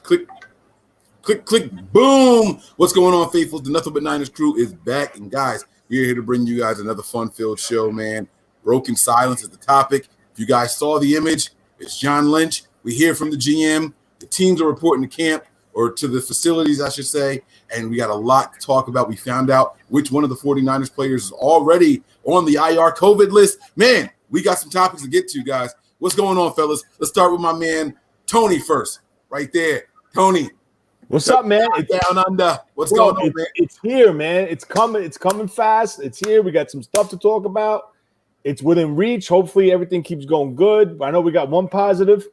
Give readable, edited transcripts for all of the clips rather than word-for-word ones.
Click, click, click, boom. What's going on, faithfuls? The Nothing But Niners crew is back. And guys, we're here to bring you guys another fun-filled show, man. Broken silence is the topic. If you guys saw the image, it's John Lynch. We hear from the GM. The teams are reporting to camp, or to the facilities, I should say, and we got a lot to talk about. We found out which one of the 49ers players is already on the IR COVID list. Man, we got some topics to get to, guys. What's going on, fellas? Let's start with my man, Tony, first. Right there. Tony. What's up, man? It's down under. What's going on, man? It's here, man. It's coming. It's coming fast. It's here. We got some stuff to talk about. It's within reach. Hopefully, everything keeps going good. I know we got one positive,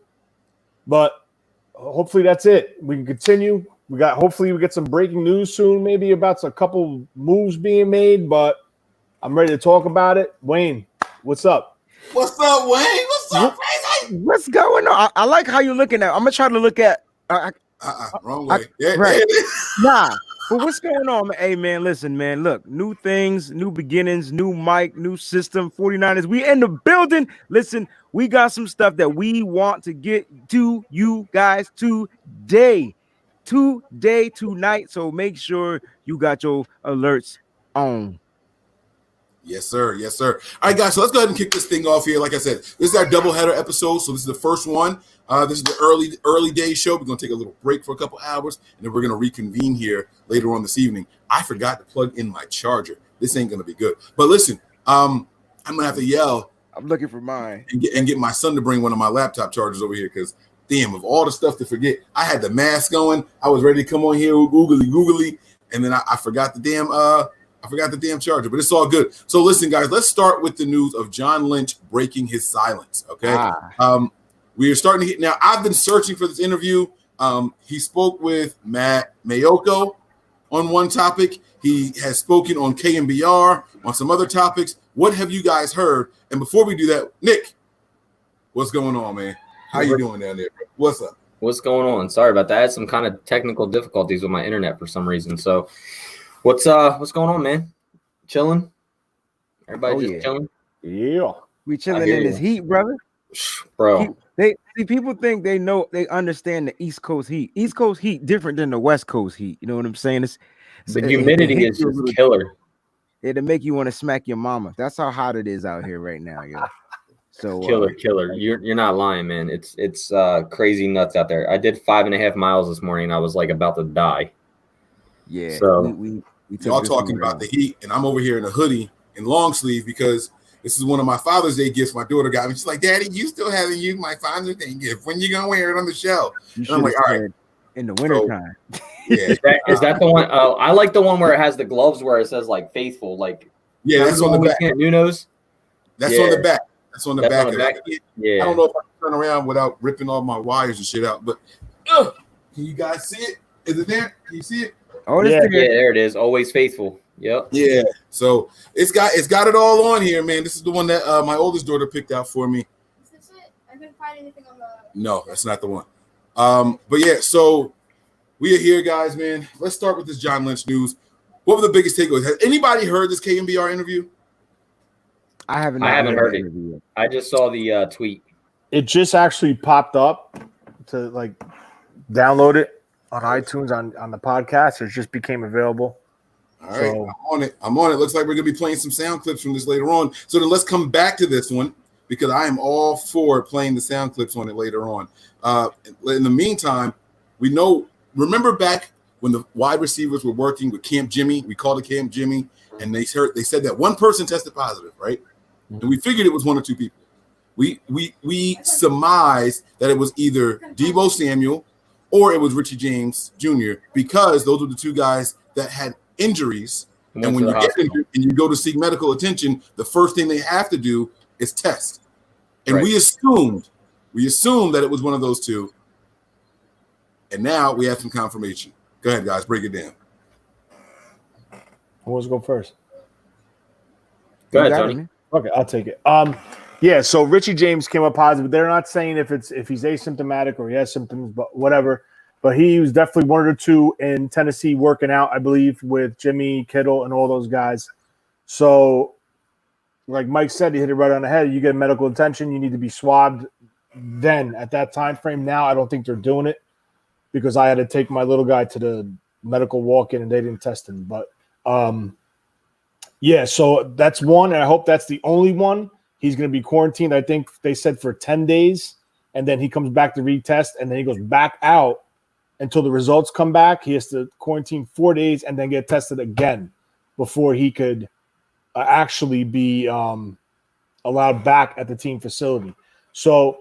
but hopefully that's it. We can continue. Hopefully we get some breaking news soon, maybe about a couple moves being made, but I'm ready to talk about it. Wayne, what's up? What's up, Wayne? What's up, crazy? What's going on? I like how you're looking at. I'm gonna try to look at. Wrong way. Right. Nah. But what's going on? Hey, man, listen, man. Look, new things, new beginnings, new mic, new system. 49ers, we in the building. Listen, we got some stuff that we want to get to you guys today, tonight. So make sure you got your alerts on. Yes, sir. Yes, sir. All right, guys, so let's go ahead and kick this thing off here. Like I said, this is our doubleheader episode, so this is the first one. This is the early day show. We're going to take a little break for a couple hours, and then we're going to reconvene here later on this evening. I forgot to plug in my charger. This ain't going to be good. But listen, I'm going to have to yell. I'm looking for mine. And get my son to bring one of my laptop chargers over here because, damn, of all the stuff to forget, I had the mask going. I was ready to come on here, googly, and then I forgot the damn charger, but it's all good. So listen, guys, let's start with the news of John Lynch breaking his silence, okay? We are starting to hit now. I've been searching for this interview. He spoke with Matt Mayoko on one topic. He has spoken on Kmbr on some other topics. What have you guys heard? And before we do that, Nick, what's going on, man? How you doing down there? What's up? What's going on? Sorry about that. I had some kind of technical difficulties with my internet for some reason. So what's going on, man? Chilling? Everybody just chilling? Yeah. We chilling in this heat, brother. Bro. People think they understand the East Coast heat. East Coast heat different than the West Coast heat. You know what I'm saying? The humidity is just killer. It'll make you want to smack your mama. That's how hot it is out here right now, yo. So killer. You're not lying, man. It's crazy nuts out there. I did 5.5 miles this morning. I was like about to die. Yeah. So we y'all talking about the heat, and I'm over here in a hoodie and long sleeve because this is one of my Father's Day gifts my daughter got me. She's like, Daddy, you still haven't used my Father's Day gift. When you gonna wear it on the show? And I'm like, all right. In the wintertime. Yeah. is that the one? I like the one where it has the gloves where it says like faithful. Like that's on the back. Nuno's. That's on the back. That's on the back. Yeah. I don't know if I can turn around without ripping all my wires and shit out, but can you guys see it? Is it there? Can you see it? Oh, there it is. Always faithful. Yep. Yeah. So it's got it all on here, man. This is the one that my oldest daughter picked out for me. Is this it? I couldn't find anything on the. No, that's not the one. But yeah, so we are here, guys, man. Let's start with this John Lynch news. What were the biggest takeaways? Has anybody heard this Kmbr interview? I haven't heard it. I just saw the tweet. It just actually popped up to like download it on iTunes on the podcast. It just became available. All right, I'm on it. Looks like we're going to be playing some sound clips from this later on. So then let's come back to this one because I am all for playing the sound clips on it later on. In the meantime, remember back when the wide receivers were working with Camp Jimmy? We called it Camp Jimmy, and they said that one person tested positive, right? And we figured it was one or two people. We surmised that it was either Deebo Samuel or it was Richie James Jr. because those were the two guys that had injuries. And when you get injured and you go to seek medical attention, the first thing they have to do is test. And we assumed that it was one of those two. And now we have some confirmation. Go ahead, guys, break it down. Who wants to go first? Go ahead, Tony. Okay, I'll take it. Yeah, so Richie James came up positive. They're not saying if he's asymptomatic or he has symptoms, but whatever. But he was definitely one or two in Tennessee working out, I believe, with Jimmy, Kittle, and all those guys. So, like Mike said, he hit it right on the head. You get medical attention, you need to be swabbed then at that time frame. Now, I don't think they're doing it. because I had to take my little guy to the medical walk-in and they didn't test him. But yeah, so that's one, and I hope that's the only one. He's going to be quarantined, I think they said, for 10 days, and then he comes back to retest, and then he goes back out until the results come back. He has to quarantine 4 days and then get tested again before he could actually be allowed back at the team facility. So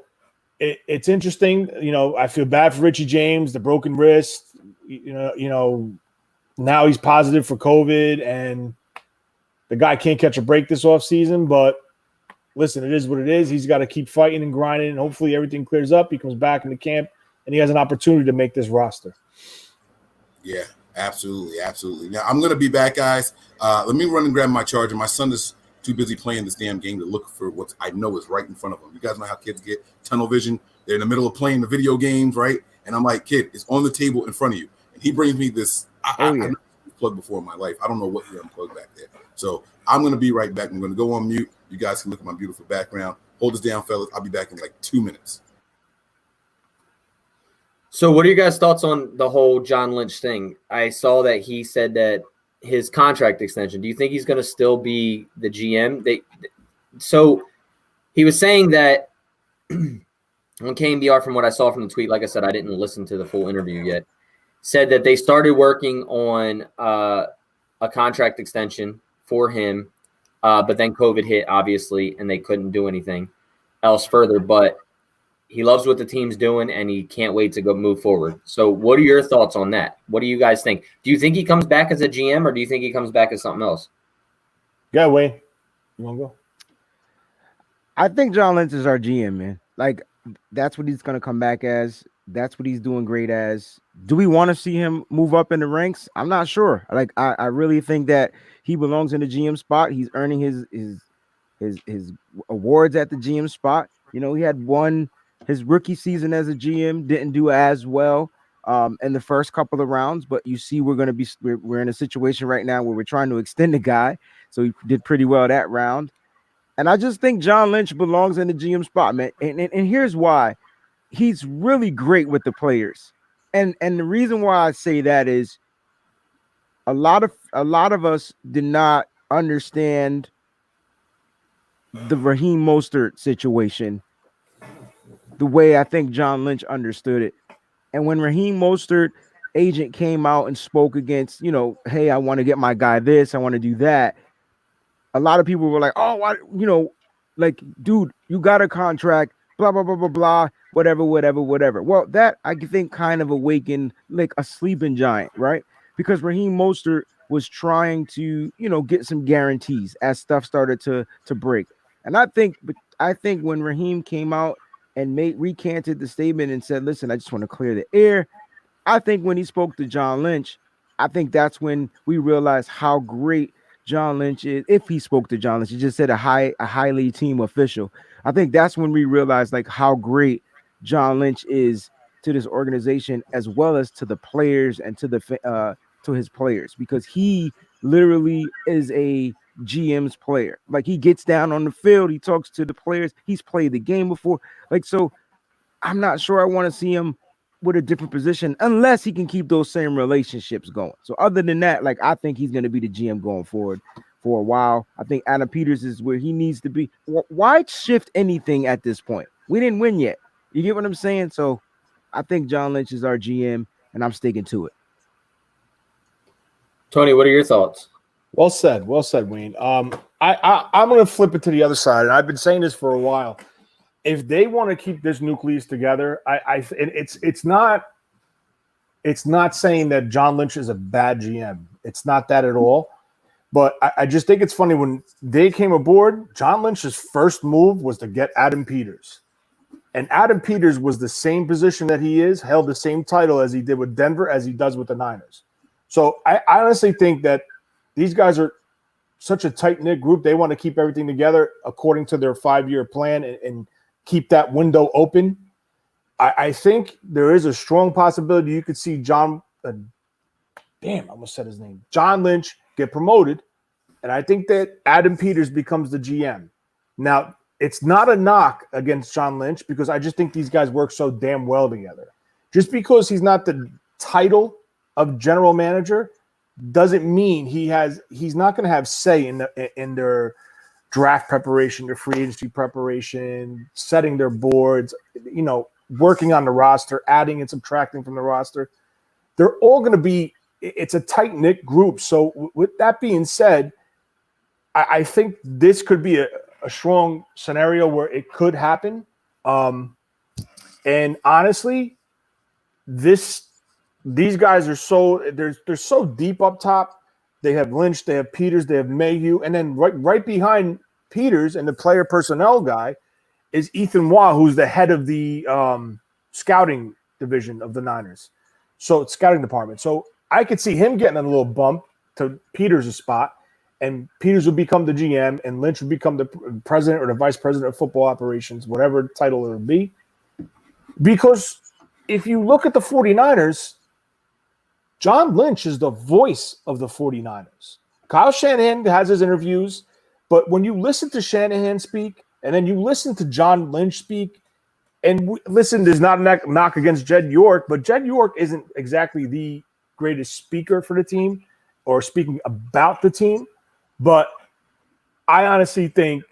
it's interesting. You know, I feel bad for Richie James, the broken wrist. You know, now he's positive for COVID, and the guy can't catch a break this offseason. But listen, it is what it is. He's got to keep fighting and grinding, and hopefully everything clears up. He comes back into camp, and he has an opportunity to make this roster. Yeah, absolutely, absolutely. Now, I'm going to be back, guys. Let me run and grab my charger. My son is too busy playing this damn game to look for what I know is right in front of him. You guys know how kids get tunnel vision. They're in the middle of playing the video games, right? And I'm like, kid, it's on the table in front of you. And he brings me this. I've never plugged before in my life. I don't know what he unplugged back there. So I'm going to be right back. I'm going to go on mute. You guys can look at my beautiful background. Hold this down, fellas. I'll be back in like 2 minutes. So what are your guys' thoughts on the whole John Lynch thing? I saw that he said that his contract extension, do you think he's going to still be the GM? So he was saying that on Kmbr, from what I saw from the tweet, like I said, I didn't listen to the full interview yet, said that they started working on a contract extension for him, but then COVID hit, obviously, and they couldn't do anything else further. But he loves what the team's doing, and he can't wait to go move forward. So what are your thoughts on that? What do you guys think? Do you think he comes back as a GM, or do you think he comes back as something else? Yeah, Wayne. You want to go? I think John Lynch is our GM, man. Like, that's what he's going to come back as. That's what he's doing great as. Do we want to see him move up in the ranks? I'm not sure. Like, I really think that he belongs in the GM spot. He's earning his awards at the GM spot. You know, he had his rookie season as a GM, didn't do as well in the first couple of rounds, but you see we're in a situation right now where we're trying to extend the guy, so he did pretty well that round. And I just think John Lynch belongs in the GM spot, man. And here's why. He's really great with the players. And the reason why I say that is a lot of us did not understand the Raheem Mostert situation the way I think John Lynch understood it. And when Raheem Mostert agent came out and spoke against, you know, hey, I want to get my guy this, I want to do that, a lot of people were like, oh, you know, like, dude, you got a contract, blah, blah, blah, blah, blah, whatever. Well, that I think kind of awakened like a sleeping giant, right? Because Raheem Mostert was trying to, you know, get some guarantees as stuff started to break. And I think when Raheem came out and recanted the statement and said, listen, I just want to clear the air, I think when he spoke to John Lynch, I think that's when we realized how great John Lynch is. If he spoke to John Lynch, he just said a highly team official. I think that's when we realized like how great John Lynch is to this organization, as well as to the players and to his players, because he literally is a GM's player. Like, he gets down on the field, he talks to the players, he's played the game before. Like, so I'm not sure I want to see him with a different position unless he can keep those same relationships going. So other than that, like, I think he's going to be the GM going forward for a while. I think Adam Peters is where he needs to be. Why shift anything at this point? We didn't win yet. You get what I'm saying? So I think John Lynch is our GM, and I'm sticking to it. Tony, what are your thoughts? Well said, Wayne. I'm going to flip it to the other side, and I've been saying this for a while. If they want to keep this nucleus together, it's not saying that John Lynch is a bad GM. It's not that at all. But I just think it's funny, when they came aboard, John Lynch's first move was to get Adam Peters. And Adam Peters was the same position that he is, held the same title as he did with Denver as he does with the Niners. So I honestly think that these guys are such a tight-knit group. They want to keep everything together according to their 5-year plan and keep that window open. I think there is a strong possibility you could see John Lynch get promoted, and I think that Adam Peters becomes the GM. Now, it's not a knock against John Lynch, because I just think these guys work so damn well together. Just because he's not the title of general manager doesn't mean he's not going to have say in their draft preparation, their free agency preparation, setting their boards, working on the roster, adding and subtracting from the roster. They're all going to be, it's a tight-knit group. So with that being said, I think this could be a strong scenario where it could happen. And honestly, these guys are they're so deep up top. They have Lynch, they have Peters, they have Mayhew, and then right behind Peters and the player personnel guy is Ethan Waugh, who's the head of the scouting division of the Niners. So scouting department. So I could see him getting a little bump to Peters' spot, and Peters would become the GM, and Lynch would become the president or the vice president of football operations, whatever title it would be. Because if you look at the 49ers, John Lynch is the voice of the 49ers. Kyle Shanahan has his interviews, but when you listen to Shanahan speak and then you listen to John Lynch speak, and listen, there's not a knock against Jed York, but Jed York isn't exactly the greatest speaker for the team or speaking about the team. But I honestly think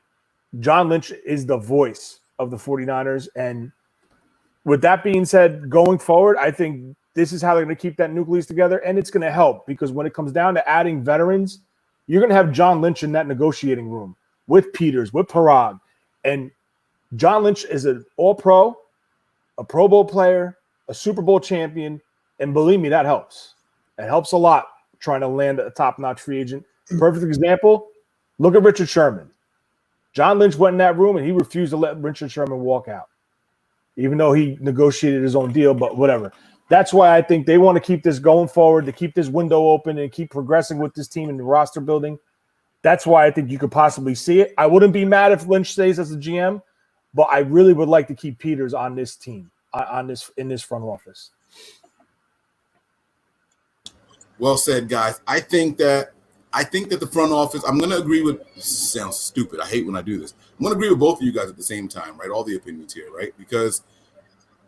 John Lynch is the voice of the 49ers. And with that being said, going forward, I think this is how they're going to keep that nucleus together. And it's going to help because when it comes down to adding veterans, you're going to have John Lynch in that negotiating room with Peters, with Parag. And John Lynch is an all-pro, a Pro Bowl player, a Super Bowl champion. And believe me, that helps. It helps a lot trying to land a top-notch free agent. Perfect example, look at Richard Sherman. John Lynch went in that room and he refused to let Richard Sherman walk out, even though he negotiated his own deal, but whatever. That's why I think they want to keep this going forward, to keep this window open and keep progressing with this team in the roster building. That's why I think you could possibly see it. I wouldn't be mad if Lynch stays as the GM, but I really would like to keep Peters on this team, in this front office. Well said, guys. I think that the front office, I'm going to agree with, sounds stupid. I hate when I do this. I'm going to agree with both of you guys at the same time, right? All the opinions here, right? Because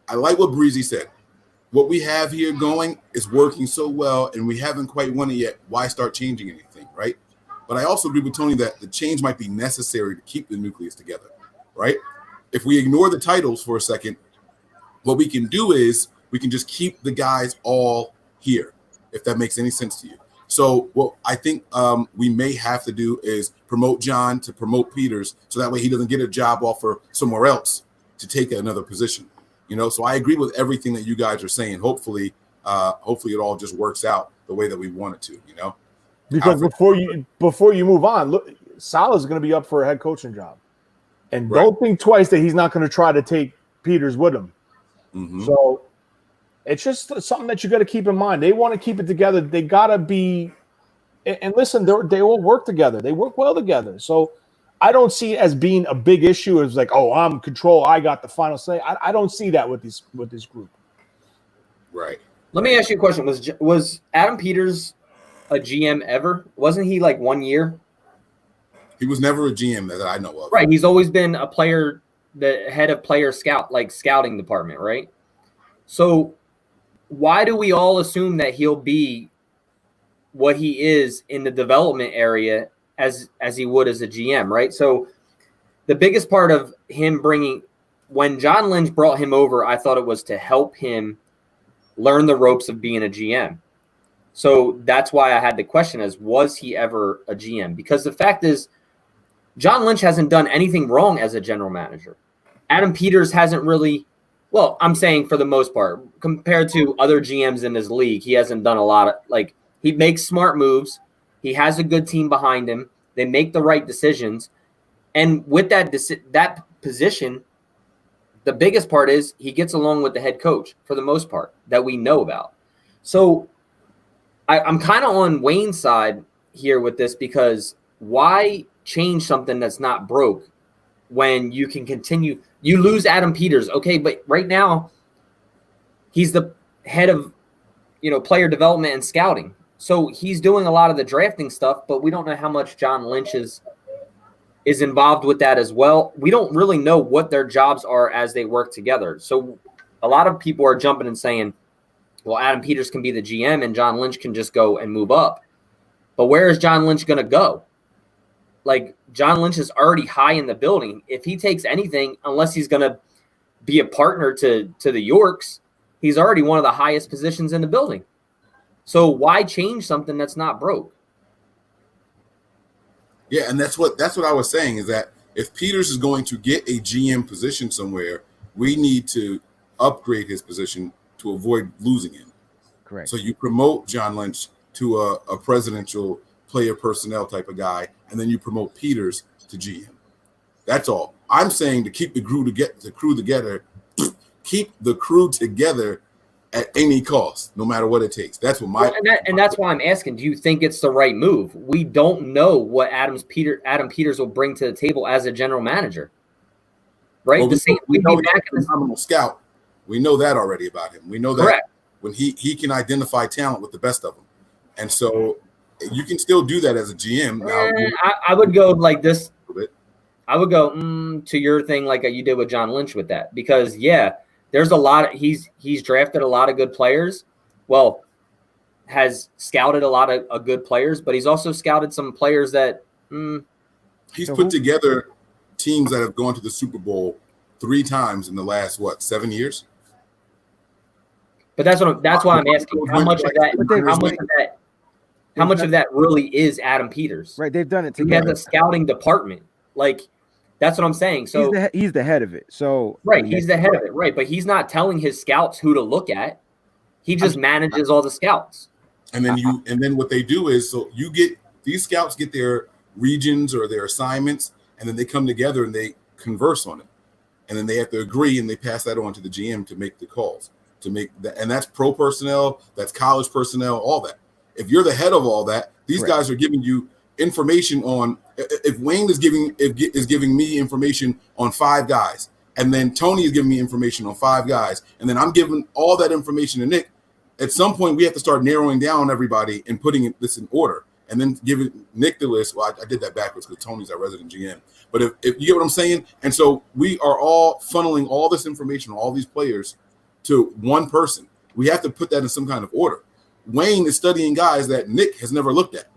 I like what Breezy said. What we have here going is working so well, and we haven't quite won it yet. Why start changing anything, right? But I also agree with Tony that the change might be necessary to keep the nucleus together, right? If we ignore the titles for a second, what we can do is we can just keep the guys all here, if that makes any sense to you. So what I think we may have to do is promote John to promote Peters, so that way he doesn't get a job offer somewhere else to take another position. So I agree with everything that you guys are saying. Hopefully it all just works out the way that we want it to. Because before you move on, look, Salah's going to be up for a head coaching job, and don't think twice that he's not going to try to take Peters with him. Mm-hmm. So it's just something that you got to keep in mind. They want to keep it together. They got to be, and listen, they all work together. They work well together. So I don't see it as being a big issue. It's like, oh, I'm in control. I got the final say. I don't see that with this group. Right. Let me ask you a question. Was Adam Peters a GM ever? Wasn't he like 1 year? He was never a GM that I know of. Right. He's always been a player, the head of player scouting department, right? So why do we all assume that he'll be what he is in the development area as he would as a GM, right? So the biggest part of him when John Lynch brought him over, I thought it was to help him learn the ropes of being a GM. So that's why I had the question as, was he ever a GM? Because the fact is, John Lynch hasn't done anything wrong as a general manager. Adam Peters hasn't really, well, I'm saying for the most part, compared to other GMs in his league, he hasn't done a lot of, he makes smart moves. He has a good team behind him. They make the right decisions. And with that position, the biggest part is he gets along with the head coach for the most part that we know about. So I'm kind of on Wayne's side here with this, because why change something that's not broke when you can continue? You lose Adam Peters, okay, but right now he's the head of player development and scouting. So he's doing a lot of the drafting stuff, but we don't know how much John Lynch is involved with that as well. We don't really know what their jobs are as they work together. So a lot of people are jumping and saying, well, Adam Peters can be the GM and John Lynch can just go and move up. But where is John Lynch going to go? Like, John Lynch is already high in the building. If he takes anything, unless he's going to be a partner to the Yorks, he's already one of the highest positions in the building. So why change something that's not broke? Yeah, and that's what I was saying, is that if Peters is going to get a GM position somewhere, we need to upgrade his position to avoid losing him. Correct. So you promote John Lynch to a presidential player personnel type of guy, and then you promote Peters to GM. That's all. I'm saying to keep the crew together, keep the crew together at any cost, no matter what it takes. That's what my and that's why I'm asking. Do you think it's the right move? We don't know what Adam Peters will bring to the table as a general manager, right? Well, we know he's a phenomenal scout. We know that already about him. We know that Correct. When he can identify talent with the best of them, and so you can still do that as a GM. Now, I would go like this. I would go to your thing like you did with John Lynch with that, because there's a lot of he's drafted a lot of good players. Well, has scouted a lot of good players, but he's also scouted some players that he's put together teams that have gone to the Super Bowl 3 times in the last 7 years. But that's why I'm asking how much of that really is Adam Peters? Right, they've done it together. He has a scouting department. Like, that's what I'm saying. So he's the head of it. So right, he's the head of it. Right, but he's not telling his scouts who to look at. He just manages all the scouts. And then what they do is, so these scouts get their regions or their assignments, and then they come together and they converse on it, and then they have to agree and they pass that on to the GM to make the calls. And that's pro personnel, that's college personnel, all that. If you're the head of all that, these guys are giving you information on. If Wayne is giving me information on 5 guys, and then Tony is giving me information on 5 guys, and then I'm giving all that information to Nick, at some point we have to start narrowing down everybody and putting this in order, and then giving Nick the list. Well, I did that backwards because Tony's our resident GM. But if you get what I'm saying, and so we are all funneling all this information on all these players to one person. We have to put that in some kind of order. Wayne is studying guys that Nick has never looked at.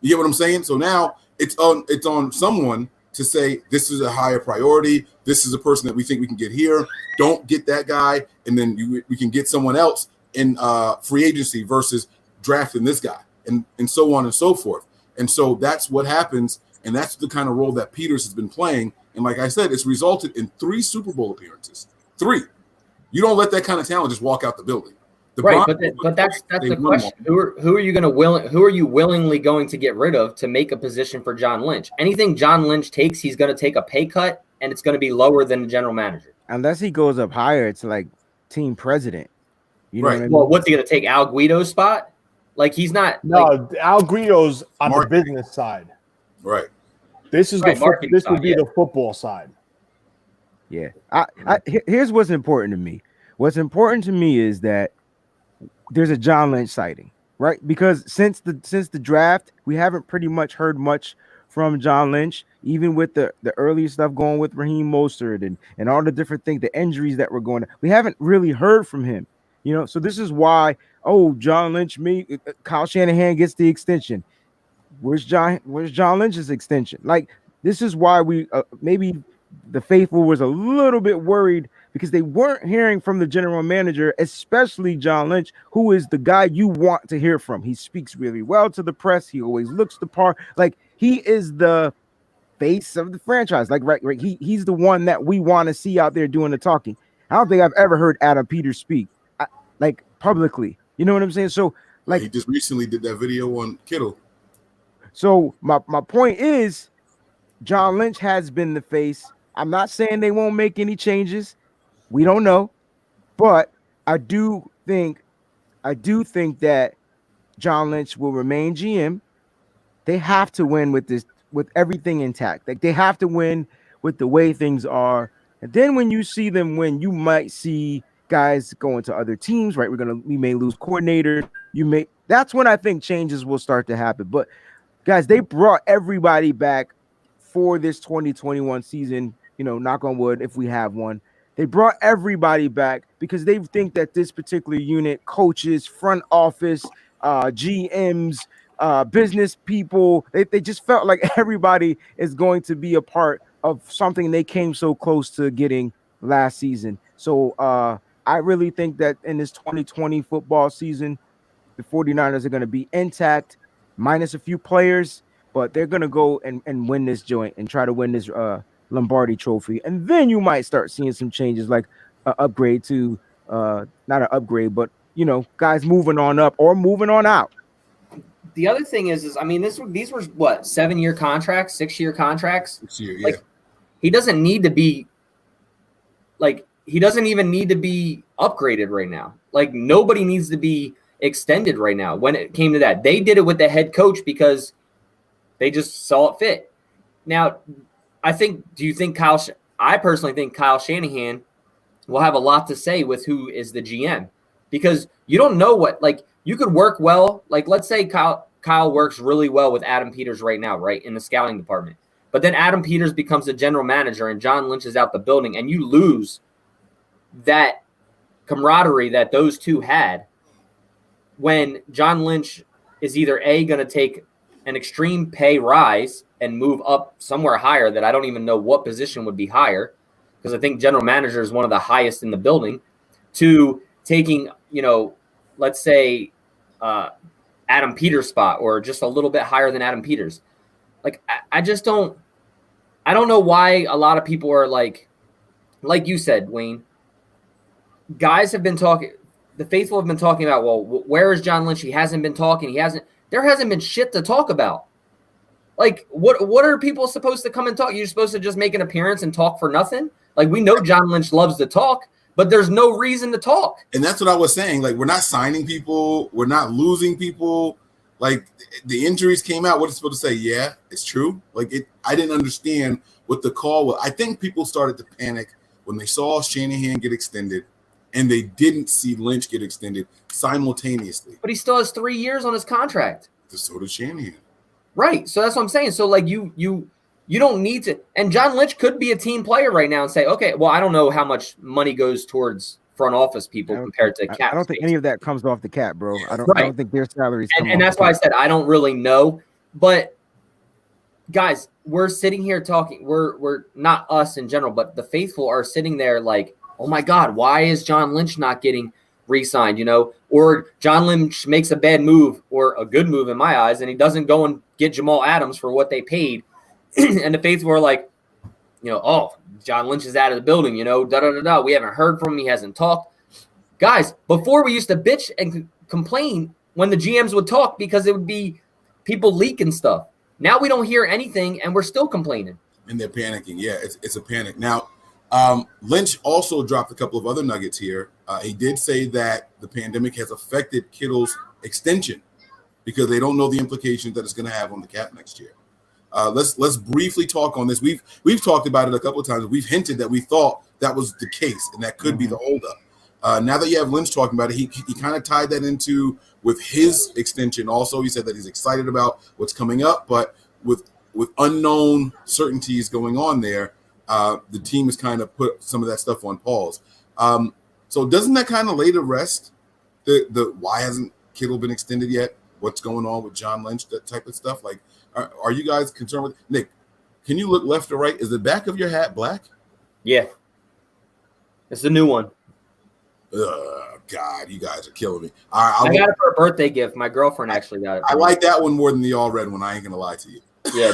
You get what I'm saying? So now it's on someone to say, this is a higher priority. This is a person that we think we can get here. Don't get that guy. And then we can get someone else in free agency versus drafting this guy, and so on and so forth. And so that's what happens. And that's the kind of role that Peters has been playing. And like I said, it's resulted in 3 Super Bowl appearances. 3. You don't let that kind of talent just walk out the building. Right, but that's the question. Who are you willingly going to get rid of to make a position for John Lynch? Anything John Lynch takes, he's going to take a pay cut, and it's going to be lower than the general manager. Unless he goes up higher, it's like team president. You know what I mean? Well, what's he going to take, Al Guido's spot? Like, he's not. No, Al Guido's on the business side. Right. This is this would be the football side. Yeah. Here's what's important to me. What's important to me is that there's a John Lynch sighting, right? Because since the draft, we haven't pretty much heard much from John Lynch, even with the early stuff going with Raheem Mostert and all the different things, the injuries that were going on. We haven't really heard from him, so this is why, John Lynch, Kyle Shanahan gets the extension. Where's John Lynch's extension? Like, this is why we maybe the faithful was a little bit worried, because they weren't hearing from the general manager, especially John Lynch, who is the guy you want to hear from. He speaks really well to the press. He always looks the part. Like, he is the face of the franchise. Like, right. He's the one that we want to see out there doing the talking. I don't think I've ever heard Adam Peters speak like publicly. You know what I'm saying? So, like, he just recently did that video on Kittle. So my point is, John Lynch has been the face. I'm not saying they won't make any changes. We don't know, but I do think that John Lynch will remain GM. They have to win with this, with everything intact. Like, they have to win with the way things are. And then when you see them win, you might see guys going to other teams, right? We may lose coordinator. That's when I think changes will start to happen. But guys, they brought everybody back for this 2021 season. Knock on wood, if we have one. They brought everybody back because they think that this particular unit, coaches, front office, GMs, business people, they just felt like everybody is going to be a part of something they came so close to getting last season. So I really think that in this 2020 football season, the 49ers are going to be intact, minus a few players, but they're going to go and win this joint and try to win this Lombardi trophy. And then you might start seeing some changes, like an upgrade to not an upgrade, but guys moving on up or moving on out. The other thing is I mean, these were what, 7-year contracts, 6-year contracts? 6 year, yeah. Like, he doesn't need to be he doesn't even need to be upgraded right now. Like, nobody needs to be extended right now. When it came to that, they did it with the head coach because they just saw it fit. Now, I personally think Kyle Shanahan will have a lot to say with who is the GM, because you don't know what, like, you could work well. Like, let's say Kyle works really well with Adam Peters right now, right, in the scouting department. But then Adam Peters becomes a general manager and John Lynch is out the building, and you lose that camaraderie that those two had when John Lynch is either going to take an extreme pay rise and move up somewhere higher that I don't even know what position would be higher, because I think general manager is one of the highest in the building, to taking, let's say Adam Peters' spot or just a little bit higher than Adam Peters. Like, I don't know why a lot of people are like you said, Wayne, guys have been talking, the faithful have been talking about, well, where is John Lynch? He hasn't been talking. There hasn't been shit to talk about. Like, what are people supposed to come and talk? You're supposed to just make an appearance and talk for nothing? Like, we know John Lynch loves to talk, but there's no reason to talk. And that's what I was saying. Like, we're not signing people. We're not losing people. Like, the injuries came out. What is supposed to say? Yeah, it's true. Like, I didn't understand what the call was. I think people started to panic when they saw Shanahan get extended and they didn't see Lynch get extended simultaneously. But he still has 3 years on his contract. So does Shanahan. Right. So that's what I'm saying. So, like, you don't need to. And John Lynch could be a team player right now and say, okay, well, I don't know how much money goes towards front office people compared to cap. I don't think any of that comes off the cap, bro. Yeah. I don't think their salaries come and that's why I said I don't really know. But guys, we're sitting here talking. We're not us in general, but the faithful are sitting there like, oh my God, why is John Lynch not getting re-signed? Or John Lynch makes a bad move or a good move in my eyes, and he doesn't go and get Jamal Adams for what they paid. And the faithful are like, oh, John Lynch is out of the building, da-da-da-da. We haven't heard from him. He hasn't talked. Guys, before we used to bitch and complain when the GMs would talk because it would be people leaking stuff. Now we don't hear anything, and we're still complaining. And they're panicking. Yeah, it's a panic. Now, Lynch also dropped a couple of other nuggets here. He did say that the pandemic has affected Kittle's extension because they don't know the implications that it's going to have on the cap next year. Let's briefly talk on this. We've talked about it a couple of times. We've hinted that we thought that was the case, and that could be the holdup. Now that you have Lynch talking about it, he kind of tied that into with his extension. Also, he said that he's excited about what's coming up, but with unknown certainties going on there, the team has kind of put some of that stuff on pause. So doesn't that kind of lay to rest the why hasn't Kittle been extended yet? What's going on with John Lynch, that type of stuff? Like, are you guys concerned with Nick? Can you look left or right? Is the back of your hat black? Yeah, it's the new one. God, you guys are killing me. I got it for a birthday gift. My girlfriend actually got it. I like that one more than the all red one. I ain't gonna lie to you. Yeah,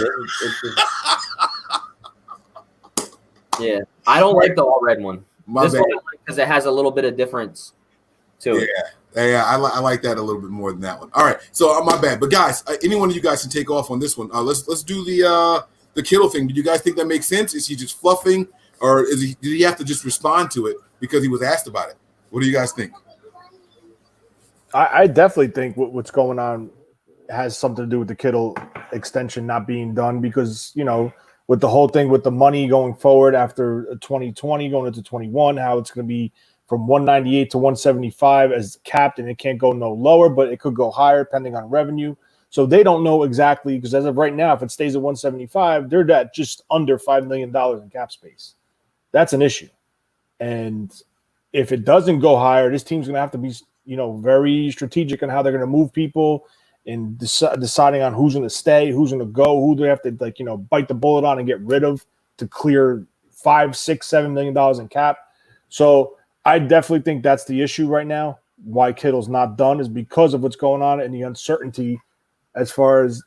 yeah. I don't like the all red one. This one because it has a little bit of difference to it. Yeah, I like that a little bit more than that one. All right, so my bad. But guys, any one of you guys can take off on this one. Let's do the Kittle thing. Did you guys think that makes sense? Is he just fluffing, or did he have to just respond to it because he was asked about it? What do you guys think? I definitely think what's going on has something to do with the Kittle extension not being done because, with the whole thing with the money going forward after 2020 going into 21, how it's going to be from 198 to 175 as capped, and it can't go no lower, but it could go higher depending on revenue. So they don't know exactly because as of right now, if it stays at 175, they're at just under $5 million in cap space. That's an issue. And if it doesn't go higher, this team's going to have to be, very strategic on how they're going to move people and deciding on who's going to stay, who's going to go, who they have to bite the bullet on and get rid of to clear $5, $6, $7 million in cap. So I definitely think that's the issue right now. Why Kittle's not done is because of what's going on and the uncertainty as far as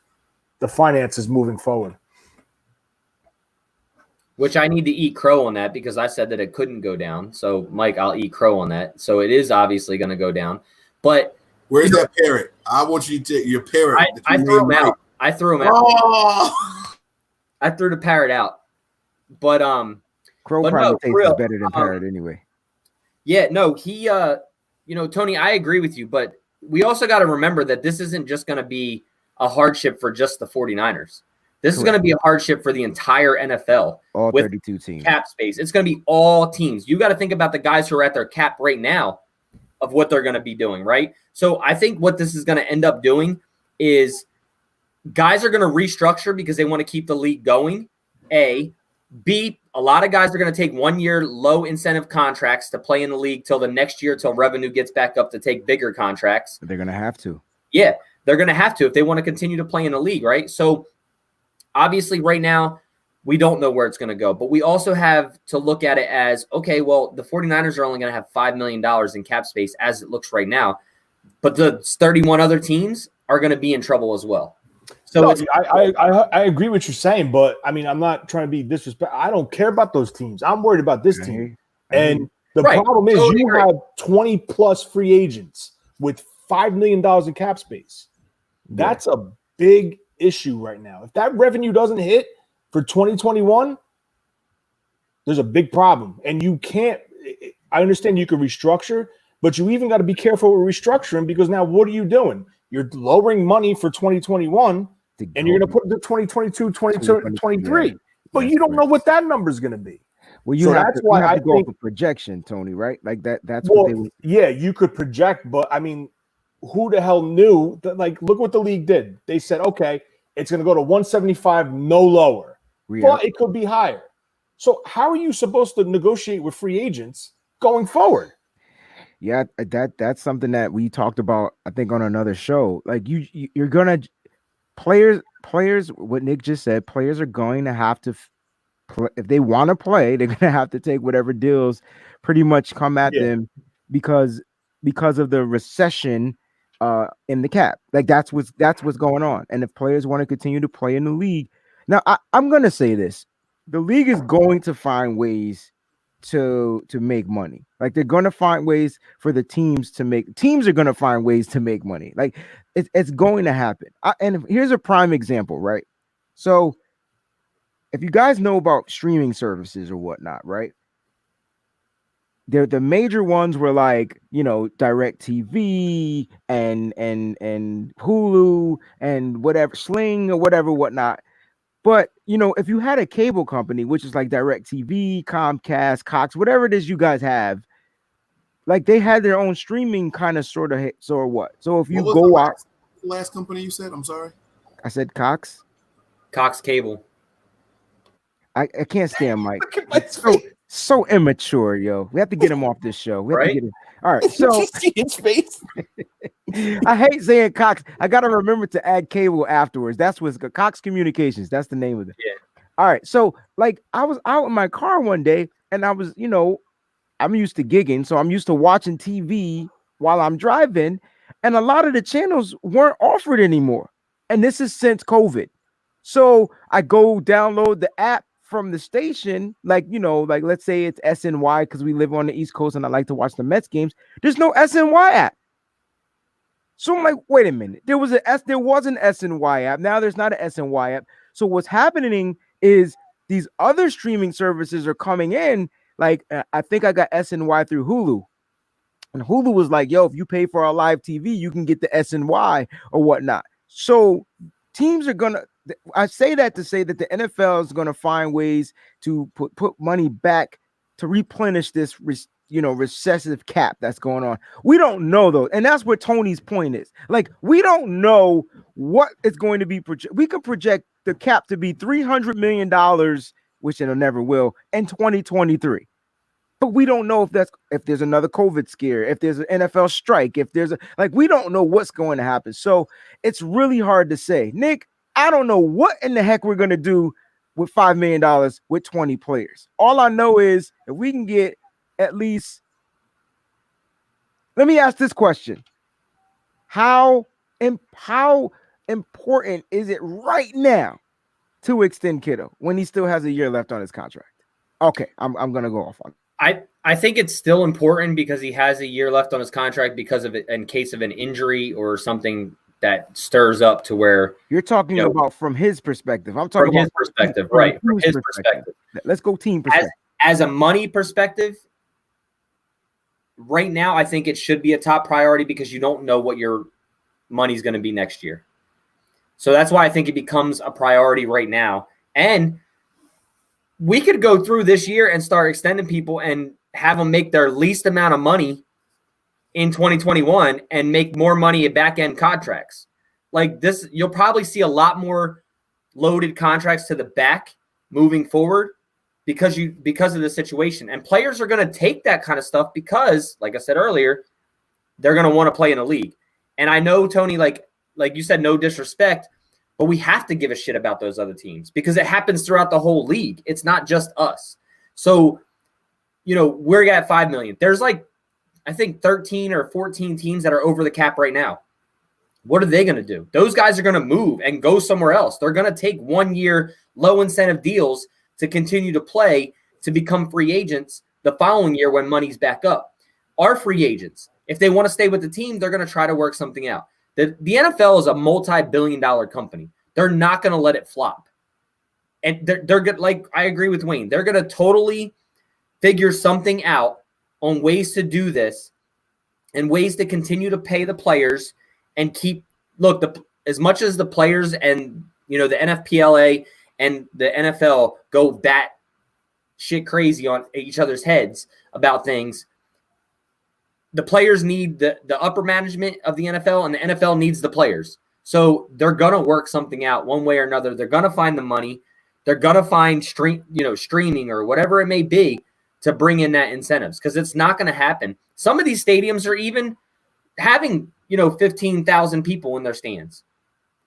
the finances moving forward. Which I need to eat crow on that because I said that it couldn't go down. So, Mike, I'll eat crow on that. So it is obviously going to go down. But where's that parrot? I want you to take your parrot. I threw him out. I threw him out. Oh! I threw the parrot out. But Crow but probably no, tastes real, better than parrot anyway. Yeah, no, he Tony, I agree with you, but we also got to remember that this isn't just going to be a hardship for just the 49ers. This is going to be a hardship for the entire NFL. All with 32 teams. Cap space. It's going to be all teams. You got to think about the guys who are at their cap right now of what they're going to be doing, right? So I think what this is going to end up doing is guys are going to restructure because they want to keep the league going, A. B, a lot of guys are going to take 1 year low incentive contracts to play in the league till the next year, till revenue gets back up to take bigger contracts. They're going to have to. Yeah, they're going to have to if they want to continue to play in the league, right? So obviously right now we don't know where it's going to go, but we also have to look at it as, okay, well, the 49ers are only going to have $5 million in cap space as it looks right now, but the 31 other teams are going to be in trouble as well. So no, I agree with what you're saying, but I mean, I'm not trying to be disrespectful. I don't care about those teams. I'm worried about this team. And the problem is you have 20 plus free agents with $5 million in cap space. That's a big issue right now. If that revenue doesn't hit for 2021, there's a big problem. And you can't, I understand you can restructure, but you even got to be careful with restructuring because now what are you doing? You're lowering money for 2021 and you're going to put it to 2022, 2023. But you don't know what that number is going to be. Well, you have to go for projection, Tony, right? Like that's what they would. Yeah, you could project, but I mean, who the hell knew that? Like, look what the league did. They said, okay, it's going to go to 175, no lower, but it could be higher. So how are you supposed to negotiate with free agents going forward? Yeah, that's something that we talked about, I think, on another show. Like you're gonna players. What Nick just said, players are going to have to, if they want to play, they're gonna have to take whatever deals pretty much come at them because of the recession in the cap. Like that's what's going on. And if players want to continue to play in the league, now I'm gonna say this: the league is going to find ways to make money. Like they're going to find ways for the teams are going to find ways to make money. Like it's going to happen. And here's a prime example, right? So if you guys know about streaming services or whatnot, right? The major ones were like, DirecTV and Hulu and whatever, Sling or whatever, whatnot. But, if you had a cable company, which is like DirecTV, Comcast, Cox, whatever it is you guys have, like they had their own streaming kind of sort of what. So if you go out. Last company you said? I'm sorry. I said Cox. Cox Cable. I can't stand Mike. So immature, yo. We have to get him off this show. We have to get him. All right. So see his face. I hate saying Cox. I gotta remember to add cable afterwards. That's what's Cox Communications. That's the name of it. Yeah. All right. So like I was out in my car one day and I was, I'm used to gigging, so I'm used to watching TV while I'm driving, and a lot of the channels weren't offered anymore. And this is since COVID. So I go download the app from the station, like let's say it's SNY because we live on the East Coast and I like to watch the Mets games. There's no SNY app. So I'm like, wait a minute. There was an SNY app. Now there's not an SNY app. So what's happening is these other streaming services are coming in. Like I think I got SNY through Hulu. And Hulu was like, yo, if you pay for our live TV, you can get the SNY or whatnot. So teams are I say that to say that the NFL is going to find ways to put money back to replenish this, recessive cap that's going on. We don't know though. And that's where Tony's point is. Like, we don't know what it's going to be. We could project the cap to be $300 million, which it never will, in 2023. But we don't know if there's another COVID scare, if there's an NFL strike, if there's we don't know what's going to happen. So it's really hard to say. Nick, I don't know what in the heck we're going to do with $5 million with 20 players. All I know is if we can get at least, let me ask this question. How important is it right now to extend Kittle when he still has a year left on his contract? Okay, I'm going to go off on it. I think it's still important because he has a year left on his contract because of it in case of an injury or something that stirs up to where you're talking about from his perspective. I'm talking from his perspective, right? From his perspective. Let's go team perspective. As a money perspective, right now I think it should be a top priority because you don't know what your money's going to be next year. So that's why I think it becomes a priority right now. And we could go through this year and start extending people and have them make their least amount of money in 2021 and make more money at back-end contracts. Like this, you'll probably see a lot more loaded contracts to the back moving forward because of the situation. And players are going to take that kind of stuff because, like I said earlier, they're going to want to play in a league. And I know, Tony, like you said, no disrespect, but we have to give a shit about those other teams because it happens throughout the whole league. It's not just us. So, we're at 5 million. There's I think 13 or 14 teams that are over the cap right now. What are they going to do? Those guys are going to move and go somewhere else. They're going to take 1 year low incentive deals to continue to play to become free agents the following year when money's back up. Our free agents, if they want to stay with the team, they're going to try to work something out. The NFL is a multi-billion-dollar company. They're not going to let it flop. And they're good. I agree with Wayne. They're going to totally figure something out on ways to do this and ways to continue to pay the players and as much as the players and, the NFPLA and the NFL go bat shit crazy on each other's heads about things, the players need the upper management of the NFL and the NFL needs the players. So they're going to work something out one way or another. They're going to find the money. They're going to find streaming or whatever it may be to bring in that incentives because it's not going to happen. Some of these stadiums are even having, 15,000 people in their stands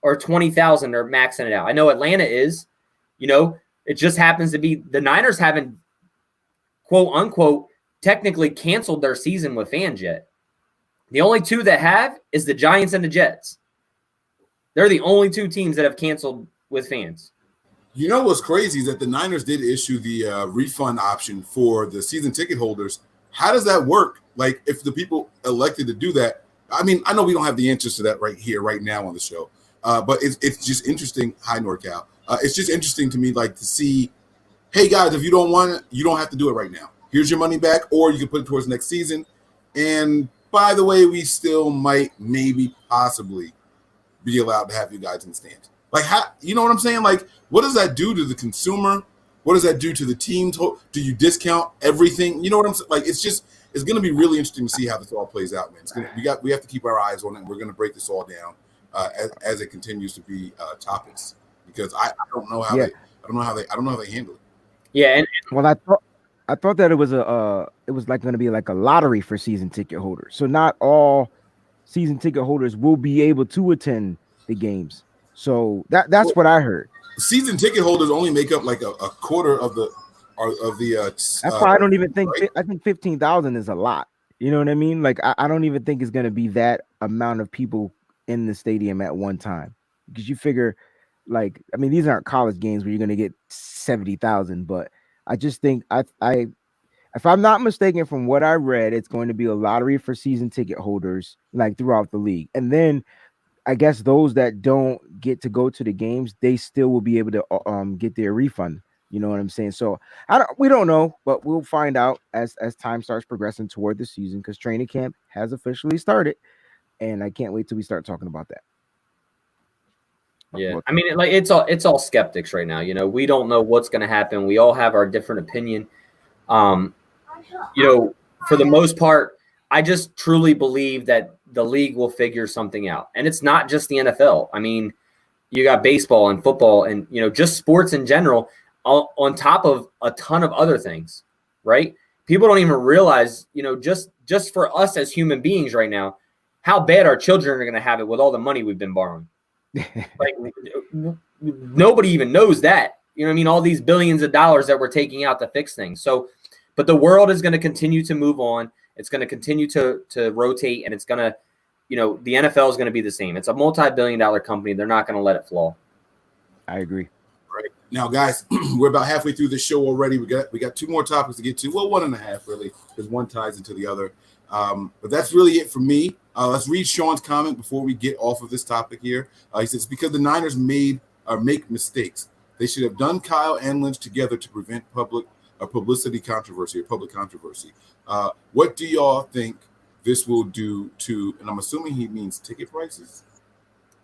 or 20,000 are maxing it out. I know Atlanta is, it just happens to be the Niners haven't, quote unquote, technically canceled their season with fans yet. The only two that have is the Giants and the Jets. They're the only two teams that have canceled with fans. You know what's crazy is that the Niners did issue the refund option for the season ticket holders. How does that work? Like, if the people elected to do that, I mean, I know we don't have the answers to that right here, right now on the show, but it's just interesting. Hi, NorCal. It's just interesting to me, to see, hey, guys, if you don't want it, you don't have to do it right now. Here's your money back, or you can put it towards next season. And by the way, we still might, maybe, possibly be allowed to have you guys in the stands. How, you know what I'm saying? What does that do to the consumer? What does that do to the teams? Do you discount everything? You know what I'm saying? It's going to be really interesting to see how this all plays out, man. We have to keep our eyes on it. And we're going to break this all down as it continues to be topics because I don't know how they handle it. Yeah, and well, I thought that it was going to be like a lottery for season ticket holders. So not all season ticket holders will be able to attend the games. So that's what I heard. Season ticket holders only make up a quarter of the. That's why I don't even think. Right? I think 15,000 is a lot. You know what I mean? I don't even think it's going to be that amount of people in the stadium at one time because you figure, these aren't college games where you're going to get 70,000. But I just think if I'm not mistaken from what I read, it's going to be a lottery for season ticket holders throughout the league, and then I guess those that don't get to go to the games, they still will be able to get their refund. You know what I'm saying? So we don't know, but we'll find out as time starts progressing toward the season because training camp has officially started, and I can't wait till we start talking about that. Yeah, I mean, it's all skeptics right now. We don't know what's going to happen. We all have our different opinion. For the most part, I just truly believe that the league will figure something out. And it's not just the NFL. I mean, you got baseball and football and, just sports in general on top of a ton of other things, right? people don't even realize, just for us as human beings right now, how bad our children are going to have it with all the money we've been borrowing. Like nobody even knows that. You know what I mean? All these billions of dollars that we're taking out to fix things. So, but the world is going to continue to move on. It's going to continue to rotate, and it's going to, the NFL is going to be the same. It's a multi-billion-dollar company. They're not going to let it flaw. I agree. Right now, guys, we're about halfway through the show already. We got 2 more topics to get to. Well, 1.5 really, because one ties into the other. But that's really it for me. Let's read Sean's comment before we get off of this topic here. He says, because the Niners make mistakes, they should have done Kyle and Lynch together to prevent public controversy. What do y'all think this will do to, and I'm assuming he means ticket prices?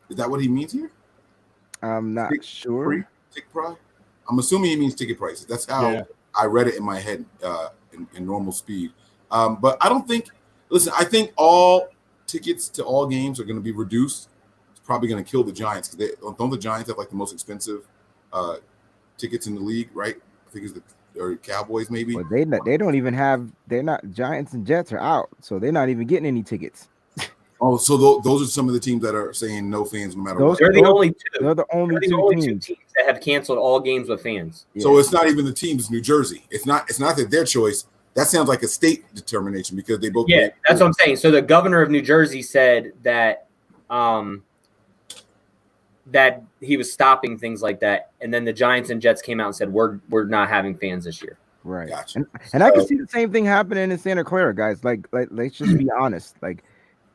Is that what he means here? I'm not sure. Ticket price? I'm assuming he means ticket prices. That's how I read it in my head in normal speed. But I don't think, I think all tickets to all games are going to be reduced. It's probably going to kill the Giants because don't the Giants have like the most expensive tickets in the league, right? I think it's or Cowboys maybe. Well, they don't even have. They're not. Giants and Jets are out, so they're not even getting any tickets. Oh, so those are some of the teams that are saying no fans no matter what. They're the only two. They're the only two teams that have canceled all games with fans. Yeah. So it's not even the teams. It's New Jersey. It's not that their choice. That sounds like a state determination because they both. Yeah, that's what I'm saying. So the governor of New Jersey said that that he was stopping things like that, and then the Giants and Jets came out and said we're not having fans this year. Right. Gotcha. And I can see the same thing happening in Santa Clara, guys. Like let's just be honest. Like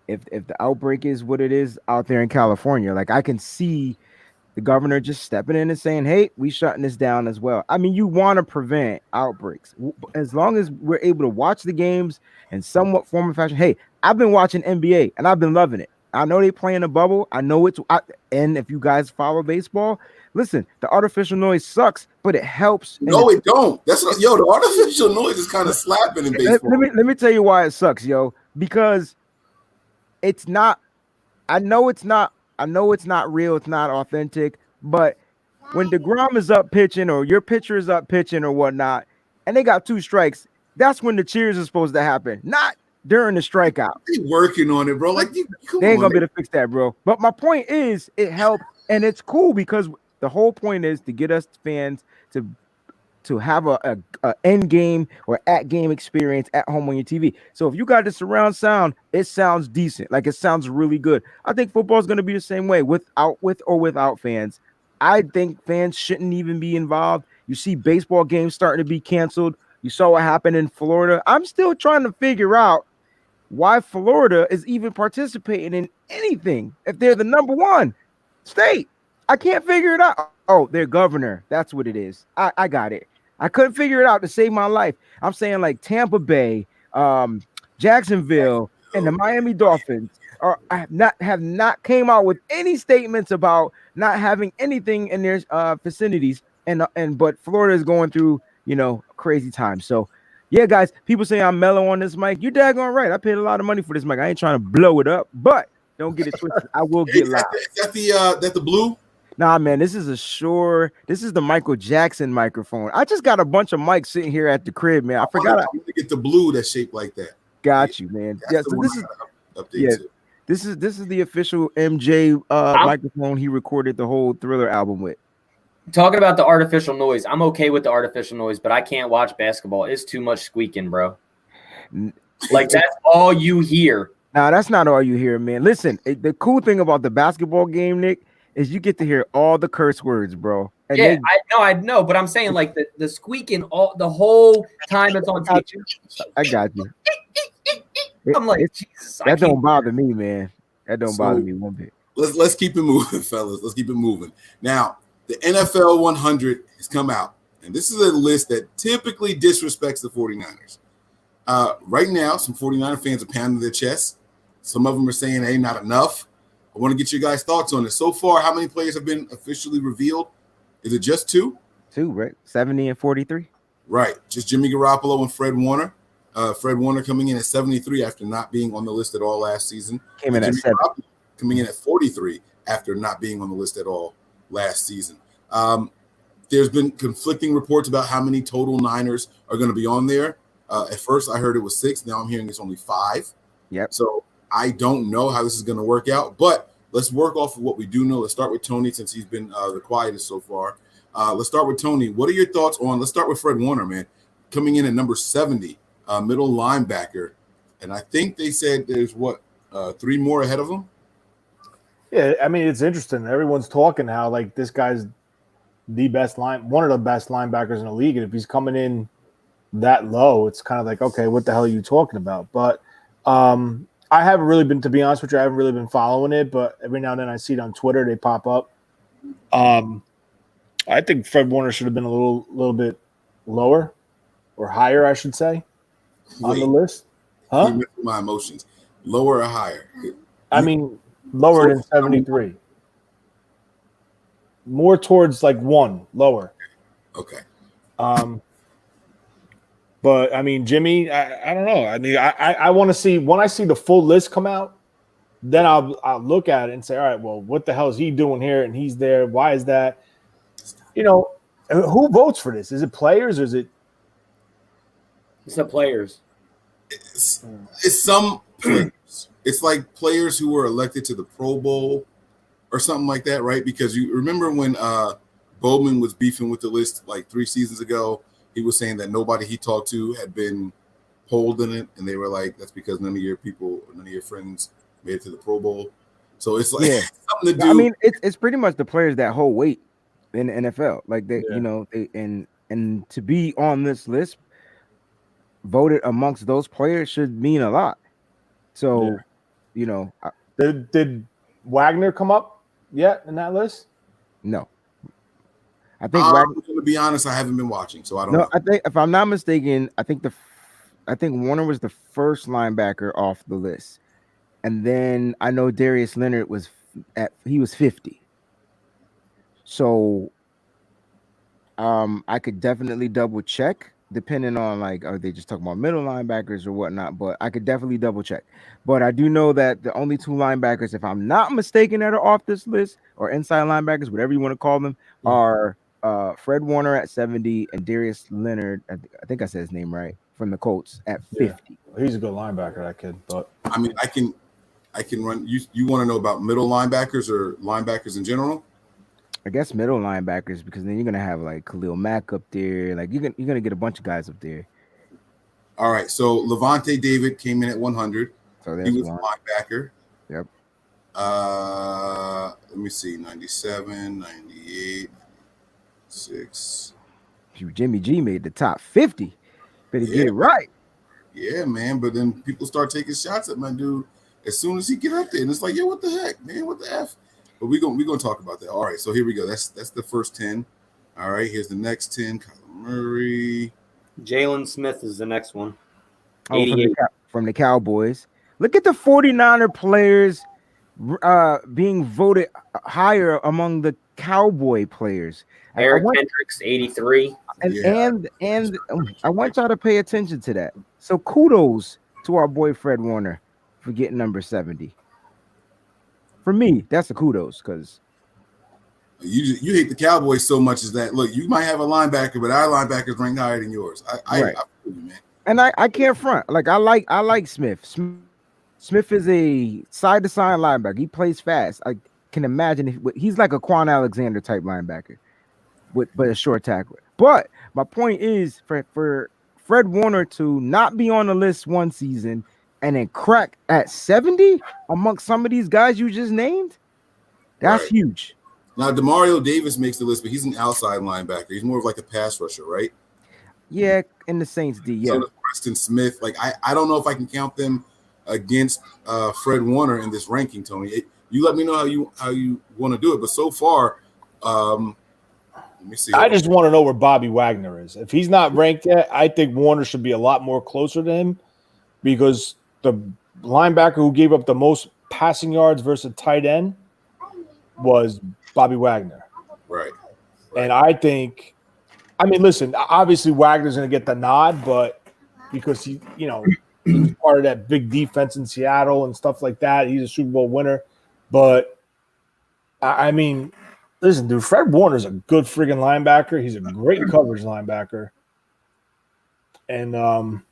if the outbreak is what it is out there in California, like I can see the governor just stepping in and saying, hey, we shutting this down as well. I mean, you want to prevent outbreaks. As long as we're able to watch the games in somewhat form of fashion. Hey, I've been watching NBA and I've been loving it. I know they play in a bubble. I know and if you guys follow baseball, listen, the artificial noise sucks, but it helps. No, it don't. That's the artificial noise is kind of slapping in baseball. Let me tell you why it sucks, yo. Because it's not. I know it's not real. It's not authentic. But when DeGrom is up pitching or your pitcher is up pitching or whatnot, and they got 2 strikes, that's when the cheers are supposed to happen, not during the strikeout. They working on it, bro. Like they ain't gonna be able to fix that, bro. But my point is, it helped, and it's cool because the whole point is to get us fans to have a end game or at game experience at home on your TV. So if you got the surround sound, it sounds decent. Like it sounds really good. I think football is going to be the same way with or without fans. I think fans shouldn't even be involved. You see baseball games starting to be canceled. You saw what happened in Florida. I'm still trying to figure out why Florida is even participating in anything if they're the number 1 state. I can't figure it out. Oh, their governor. That's what it is. I got it. I couldn't figure it out to save my life. I'm saying like Tampa Bay, Jacksonville, and the Miami Dolphins have not came out with any statements about not having anything in their vicinities. But Florida is going through, crazy times. So yeah, guys, people say I'm mellow on this mic. You're daggone right. I paid a lot of money for this mic. I ain't trying to blow it up, but don't get it twisted. I will get loud. Is that the blue? Nah, man, this is the Michael Jackson microphone. I just got a bunch of mics sitting here at the crib, man. I forgot. I'm gonna get the blue that's shaped like that. Got you, man. Yeah, so this is the official MJ microphone he recorded the whole Thriller album with. Talking about the artificial noise, I'm okay with the artificial noise, but I can't watch basketball. It's too much squeaking, bro. Like that's all you hear. Nah, that's not all you hear, man. Listen, the cool thing about the basketball game, Nick, is you get to hear all the curse words, bro. And yeah, I know, but I'm saying like the squeaking all the whole time it's on TV. I got you. I'm like, Jesus, that don't bother me, man. That don't bother me one bit. Let's keep it moving, fellas. Let's keep it moving. Now, the NFL 100 has come out, and this is a list that typically disrespects the 49ers. Right now, some 49er fans are pounding their chests. Some of them are saying, hey, not enough. I want to get your guys' thoughts on this. So far, how many players have been officially revealed? Is it just 2? 2, right? 70 and 43. Right. Just Jimmy Garoppolo and Fred Warner. Fred Warner coming in at 73 after not being on the list at all last season. Came in at 7. Coming in at 43 after not being on the list at all last season. There's been conflicting reports about how many total Niners are going to be on there. At first, I heard it was 6. Now I'm hearing it's only 5. Yep. So I don't know how this is going to work out, but let's work off of what we do know. Let's start with Tony since he's been the quietest so far. Let's start with Tony. What are your thoughts on? Let's start with Fred Warner, man, coming in at number 70, middle linebacker, and I think they said there's 3 more ahead of him. Yeah, I mean, it's interesting. Everyone's talking how like this guy's one of the best linebackers in the league, and if he's coming in that low, it's kind of like, okay, what the hell are you talking about? But I haven't really been, to be honest with you, I haven't really been following it, but every now and then I see it on Twitter, they pop up. I think Fred Warner should have been a little bit lower or higher, I should say, on the list. Huh? My emotions, lower or higher? I mean, lower than 73. More towards like 1, lower. Okay. But I mean, Jimmy, I don't know. I mean, I want to see when I see the full list come out, then I'll look at it and say, all right, well, what the hell is he doing here? And he's there. Why is that? You know, who votes for this? Is it players or is it? It's the players. It's some players. It's like players who were elected to the Pro Bowl or something like that, right? Because you remember when Bowman was beefing with the list like 3 seasons ago. He was saying that nobody he talked to had been polled in it, and they were like, "That's because none of your friends made it to the Pro Bowl." So it's like something to do. I mean, it's pretty much the players that hold weight in the NFL. Like they, you know, and to be on this list, voted amongst those players should mean a lot. So, you know, did Wagner come up yet in that list? No. I think to be honest, I haven't been watching, so I don't know. I think if I'm not mistaken, I think Warner was the first linebacker off the list. And then I know Darius Leonard was 50. So I could definitely double check depending on like, are they just talking about middle linebackers or whatnot, but I could definitely double check. But I do know that the only 2 linebackers, if I'm not mistaken, that are off this list, or inside linebackers, whatever you want to call them, are Fred Warner at 70 and Darius Leonard, I think I said his name right, from the Colts at 50. He's a good linebacker, that kid. But I mean, I can run. You want to know about middle linebackers or linebackers in general? I guess middle linebackers, because then you're gonna have like Khalil Mack up there. Like you're gonna get a bunch of guys up there. All right. So Levante David came in at 100. So he was a linebacker. Yep. Let me see. 97, 98. 6. Jimmy G made the top 50. Better get it right. Yeah, man. But then people start taking shots at my dude as soon as he get up there, and it's like, yo, what the heck, man? What the F? But we're gonna talk about that. All right. So here we go. That's the first 10. All right. Here's the next 10. Kyler Murray. Jalen Smith is the next one. From the Cowboys. Look at the 49er players being voted higher among the Cowboy players. Eric Hendricks, 83. And I want y'all to pay attention to that. So kudos to our boy Fred Warner for getting number 70. For me, that's a kudos, because you hate the Cowboys so much as that. Look, you might have a linebacker, but our linebackers rank higher than yours. I feel you, man. And I can't front. Like I like Smith. Smith is a side-to-side linebacker. He plays fast. I can imagine he's like a Quan Alexander type linebacker, but a short tackler. But my point is for Fred Warner to not be on the list one season and then crack at 70 amongst some of these guys you just named, that's huge. Now, Demario Davis makes the list, but he's an outside linebacker. He's more of like a pass rusher, right? Yeah, in the Saints D. Yeah. So does Preston Smith. Like I don't know if I can count them against Fred Warner in this ranking, Tony. You let me know how you want to do it. But so far, let me see. I just want to know where Bobby Wagner is. If he's not ranked yet, I think Warner should be a lot more closer to him, because the linebacker who gave up the most passing yards versus tight end was Bobby Wagner. Right. And I think, I mean, listen, obviously Wagner's going to get the nod, but because he's part of that big defense in Seattle and stuff like that. He's a Super Bowl winner. But, I mean, listen, dude, Fred Warner's a good friggin' linebacker. He's a great coverage linebacker. And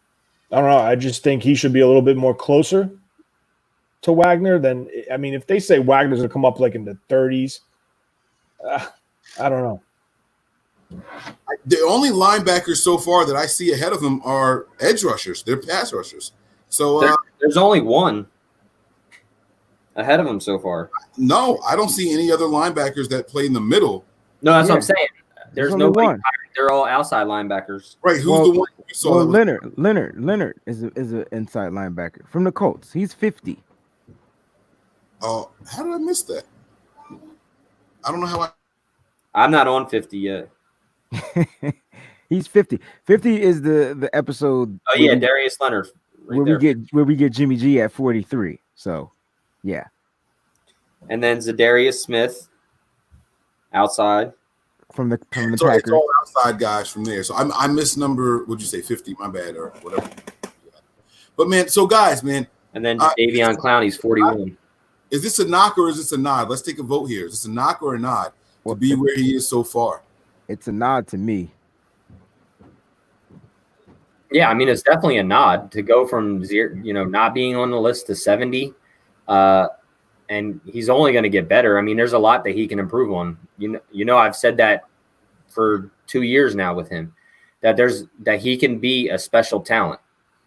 I don't know. I just think he should be a little bit more closer to Wagner than, I mean, if they say Wagner's going to come up like in the 30s, I don't know. The only linebackers so far that I see ahead of him are edge rushers. They're pass rushers. So there's only one ahead of him so far. no, I don't see any other linebackers that play in the middle. No, that's what I'm saying. There's only nobody. one. They're all outside linebackers. Right? Who's Well- the one you saw? Well, that was- Leonard is an inside linebacker from the Colts. He's 50. Oh, how did I miss that? I don't know how I. I'm not on 50 yet. He's 50. 50 is the episode. Oh yeah, Darius Leonard. where we get Jimmy G at 43. So, yeah. And then Zadarius Smith outside. From the So it's Packers. all outside guys from there. So I missed number. Would you say 50? My bad, or whatever. But man, so guys, man, And then Davion Clowney's 41. is this a knock or is this a nod? Let's take a vote here. Is this a knock or a nod to be where he is so far? It's a nod to me. Yeah, I mean it's definitely a nod to go from zero, not being on the list to 70. And he's only going to get better. I mean, there's a lot that he can improve on. I've said that for 2 years now with him, that he can be a special talent.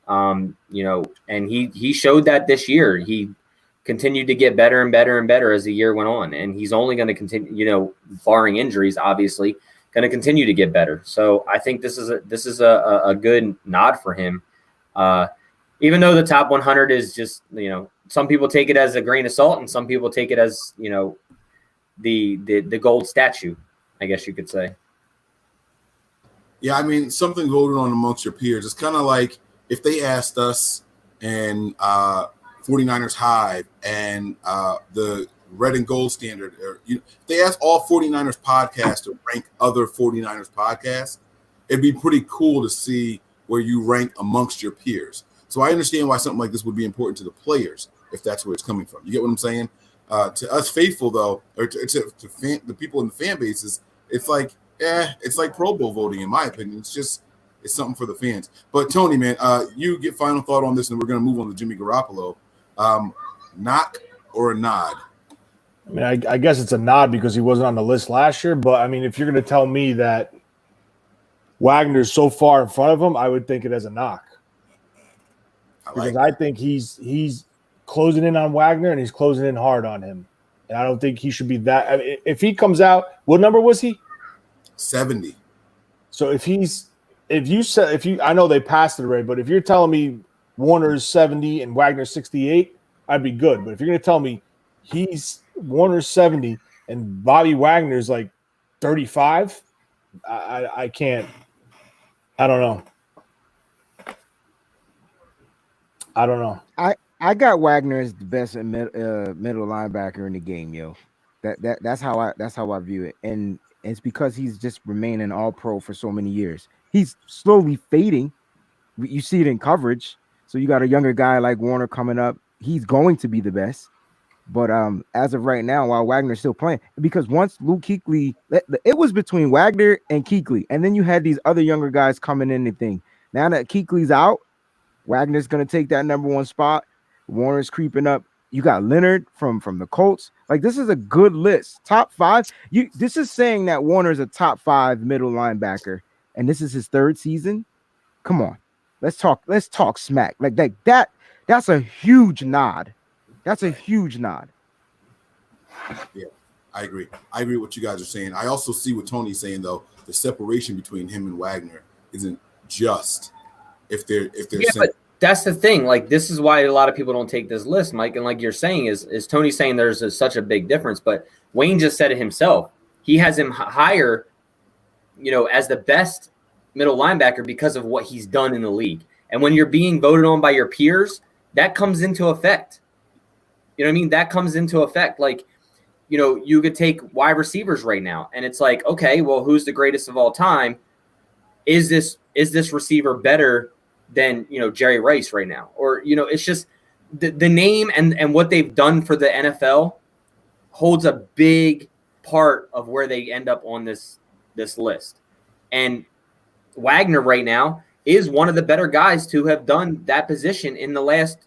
And he showed that this year. He continued to get better and better and better as the year went on, and he's only going to continue. Barring injuries, obviously, going to continue to get better. So I think this is a good nod for him. Even though the top 100 is just some people take it as a grain of salt, and some people take it as the gold statue, I guess you could say. Yeah, I mean, something voted on amongst your peers. It's kind of like if they asked us and 49ers Hive and the Red and Gold Standard, or they asked all 49ers podcasts to rank other 49ers podcasts, it'd be pretty cool to see where you rank amongst your peers. So I understand why something like this would be important to the players, if that's where it's coming from. You get what I'm saying? To us faithful, though, or to the people in the fan bases, it's like Pro Bowl voting, in my opinion. It's something for the fans. But Tony, man, you get final thought on this, and we're going to move on to Jimmy Garoppolo. Knock or a nod? I mean, I guess it's a nod because he wasn't on the list last year. But I mean, if you're going to tell me that Wagner's so far in front of him, I would think it as a knock. Because I think he's closing in on Wagner and he's closing in hard on him. And I don't think he should be that. I mean, if he comes out, what number was he? 70. So I know they passed it already, but if you're telling me Warner's 70 and Wagner's 68, I'd be good. But if you're going to tell me Warner's 70 and Bobby Wagner's like 35, I can't. I don't know. I got Wagner as the best middle linebacker in the game, yo. That's how I view it, and it's because he's just remaining all pro for so many years. He's slowly fading. You see it in coverage. So you got a younger guy like Warner coming up. He's going to be the best, but as of right now, while Wagner's still playing, because once Luke Kuechly, it was between Wagner and Kuechly, and then you had these other younger guys coming in the thing. Now that Kuechly's out, Wagner's going to take that number one spot. Warner's creeping up. You got Leonard from the Colts. Like, this is a good list. Top 5. This is saying that Warner's a top 5 middle linebacker, and this is his 3rd season. Come on. Let's talk smack. Like that's a huge nod. That's a huge nod. Yeah, I agree. I agree with what you guys are saying. I also see what Tony's saying, though. The separation between him and Wagner isn't just if they're But that's the thing. Like, this is why a lot of people don't take this list, Mike. And like you're saying, is Tony saying there's such a big difference? But Wayne just said it himself. He has him higher, as the best middle linebacker because of what he's done in the league. And when you're being voted on by your peers, that comes into effect. You know what I mean? That comes into effect. Like, you could take wide receivers right now, and it's like, okay, well, who's the greatest of all time? Is this receiver better than Jerry Rice right now? Or it's just the name and what they've done for the NFL holds a big part of where they end up on this list. And Wagner right now is one of the better guys to have done that position in the last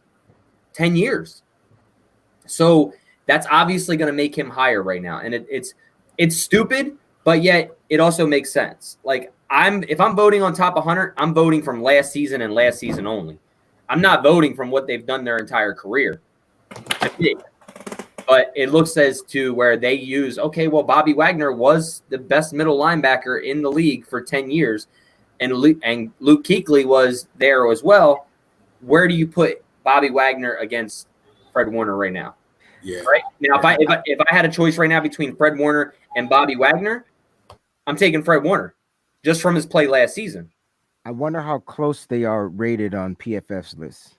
10 years. So that's obviously going to make him higher right now. And it's stupid, but yet it also makes sense. Like if I'm voting on top 100, I'm voting from last season and last season only. I'm not voting from what they've done their entire career. But it looks as to where they use, okay, well, Bobby Wagner was the best middle linebacker in the league for 10 years, and Luke Kuechly was there as well. Where do you put Bobby Wagner against Fred Warner right now? Yeah. Right now, if I had a choice right now between Fred Warner and Bobby Wagner, I'm taking Fred Warner just from his play last season. I wonder how close they are rated on PFF's list.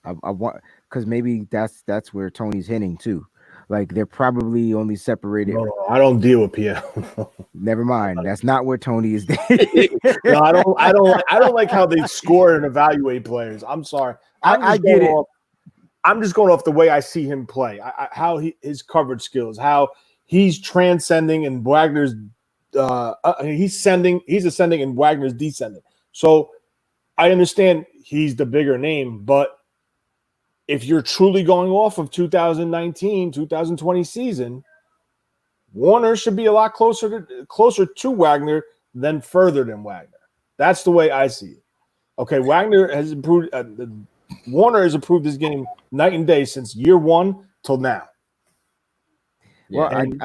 I want, because maybe that's where Tony's hitting too. Like they're probably only separated. No, I don't deal with PF. Never mind. That's not where Tony is. No, I don't like how they score and evaluate players. I'm sorry. I get it. I'm just going off the way I see him play. His coverage skills, how he's transcending and Wagner's he's ascending and Wagner's descending. So I understand he's the bigger name, but if you're truly going off of 2019, 2020 season, Warner should be a lot closer to Wagner than further than Wagner. That's the way I see it. Okay, Wagner has improved. Warner has improved his game night and day since year one till now. Well, and,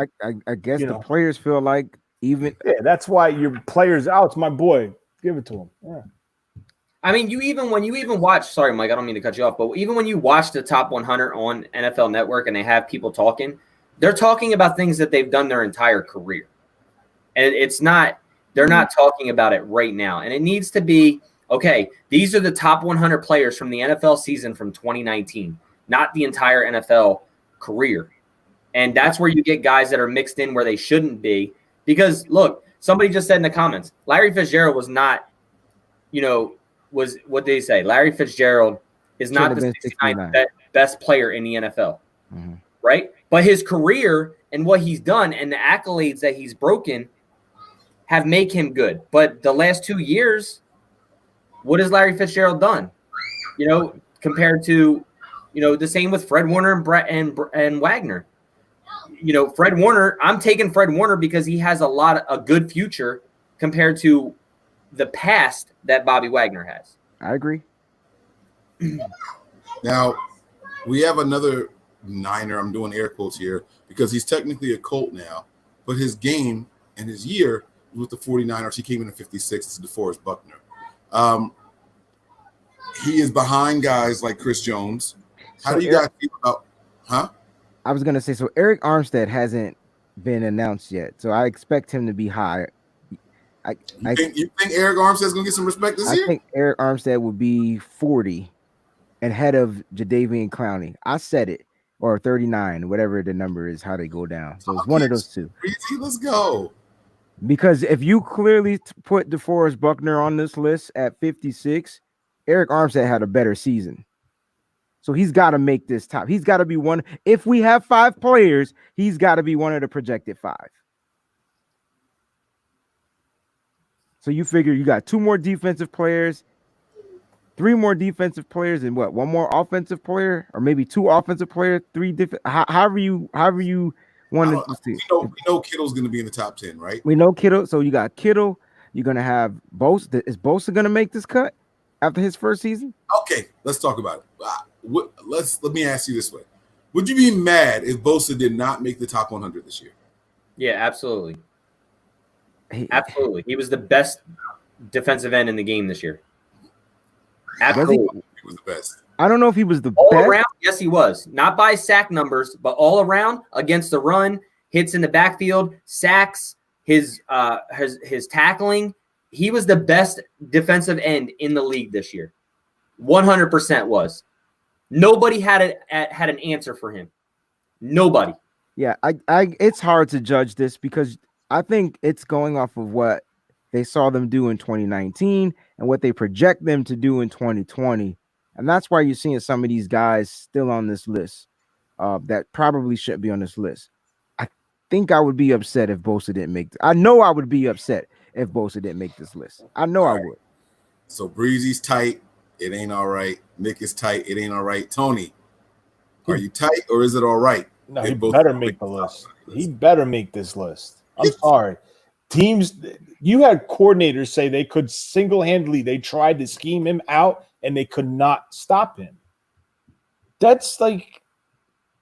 I guess the players feel like even. Yeah, that's why your players out. It's my boy. Give it to him. Yeah. I mean, when you watch, sorry, Mike, I don't mean to cut you off, but even when you watch the top 100 on NFL Network and they have people talking, they're talking about things that they've done their entire career. And they're not talking about it right now. And it needs to be, okay, these are the top 100 players from the NFL season from 2019, not the entire NFL career. And that's where you get guys that are mixed in where they shouldn't be. Because, look, somebody just said in the comments, Larry Fitzgerald was not, was what did he say? Larry Fitzgerald is not the 69th best player in the NFL, right? But his career and what he's done and the accolades that he's broken have made him good. But the last 2 years, what has Larry Fitzgerald done? Compared to, the same with Fred Warner and Wagner. Fred Warner, I'm taking Fred Warner because he has a good future compared to the past that Bobby Wagner has. I agree. Now, we have another Niner. I'm doing air quotes here because he's technically a Colt now, but his game and his year with the 49ers, he came in at 56. It's DeForest Buckner. He is behind guys like Chris Jones. How do you guys feel about, I was going to say, so Eric Armstead hasn't been announced yet, so I expect him to be high. You think Eric Armstead's going to get some respect this year? I think Eric Armstead will be 40 and ahead of Jadeveon Clowney. I said it, or 39, whatever the number is, how they go down. So it's one of those two. Let's go. Because if you clearly put DeForest Buckner on this list at 56, Eric Armstead had a better season. So he's got to make this top. He's got to be one. If we have 5 players, he's got to be one of the projected 5. So you figure you got 2 more defensive players, 3 more defensive players, and what? 1 more offensive player, or maybe 2 offensive players, 3 different. However you want to see. We know Kittle's going to be in the top 10, right? We know Kittle. So you got Kittle. You're going to have Bosa. Is Bosa going to make this cut after his first season? Okay, let's talk about it. Let me ask you this way: would you be mad if Bosa did not make the top 100 this year? Yeah, absolutely. Absolutely. He was the best defensive end in the game this year. Absolutely. He was the best. I don't know if he was the all best. Around, yes, he was. Not by sack numbers, but all around against the run, hits in the backfield, sacks, his tackling. He was the best defensive end in the league this year. 100% was. Nobody had an answer for him. Nobody. Yeah, it's hard to judge this because I think it's going off of what they saw them do in 2019 and what they project them to do in 2020. And that's why you're seeing some of these guys still on this list that probably shouldn't be on this list. I think I would be upset if Bosa didn't make I know I would be upset if Bosa didn't make this list. I know I would. So Breezy's tight. It ain't all right. Nick is tight. It ain't all right. Tony, are you tight or is it all right? No, They he both better make the list. He better make this list. I'm sorry. Teams, you had coordinators say they could single-handedly, they tried to scheme him out and they could not stop him. That's like,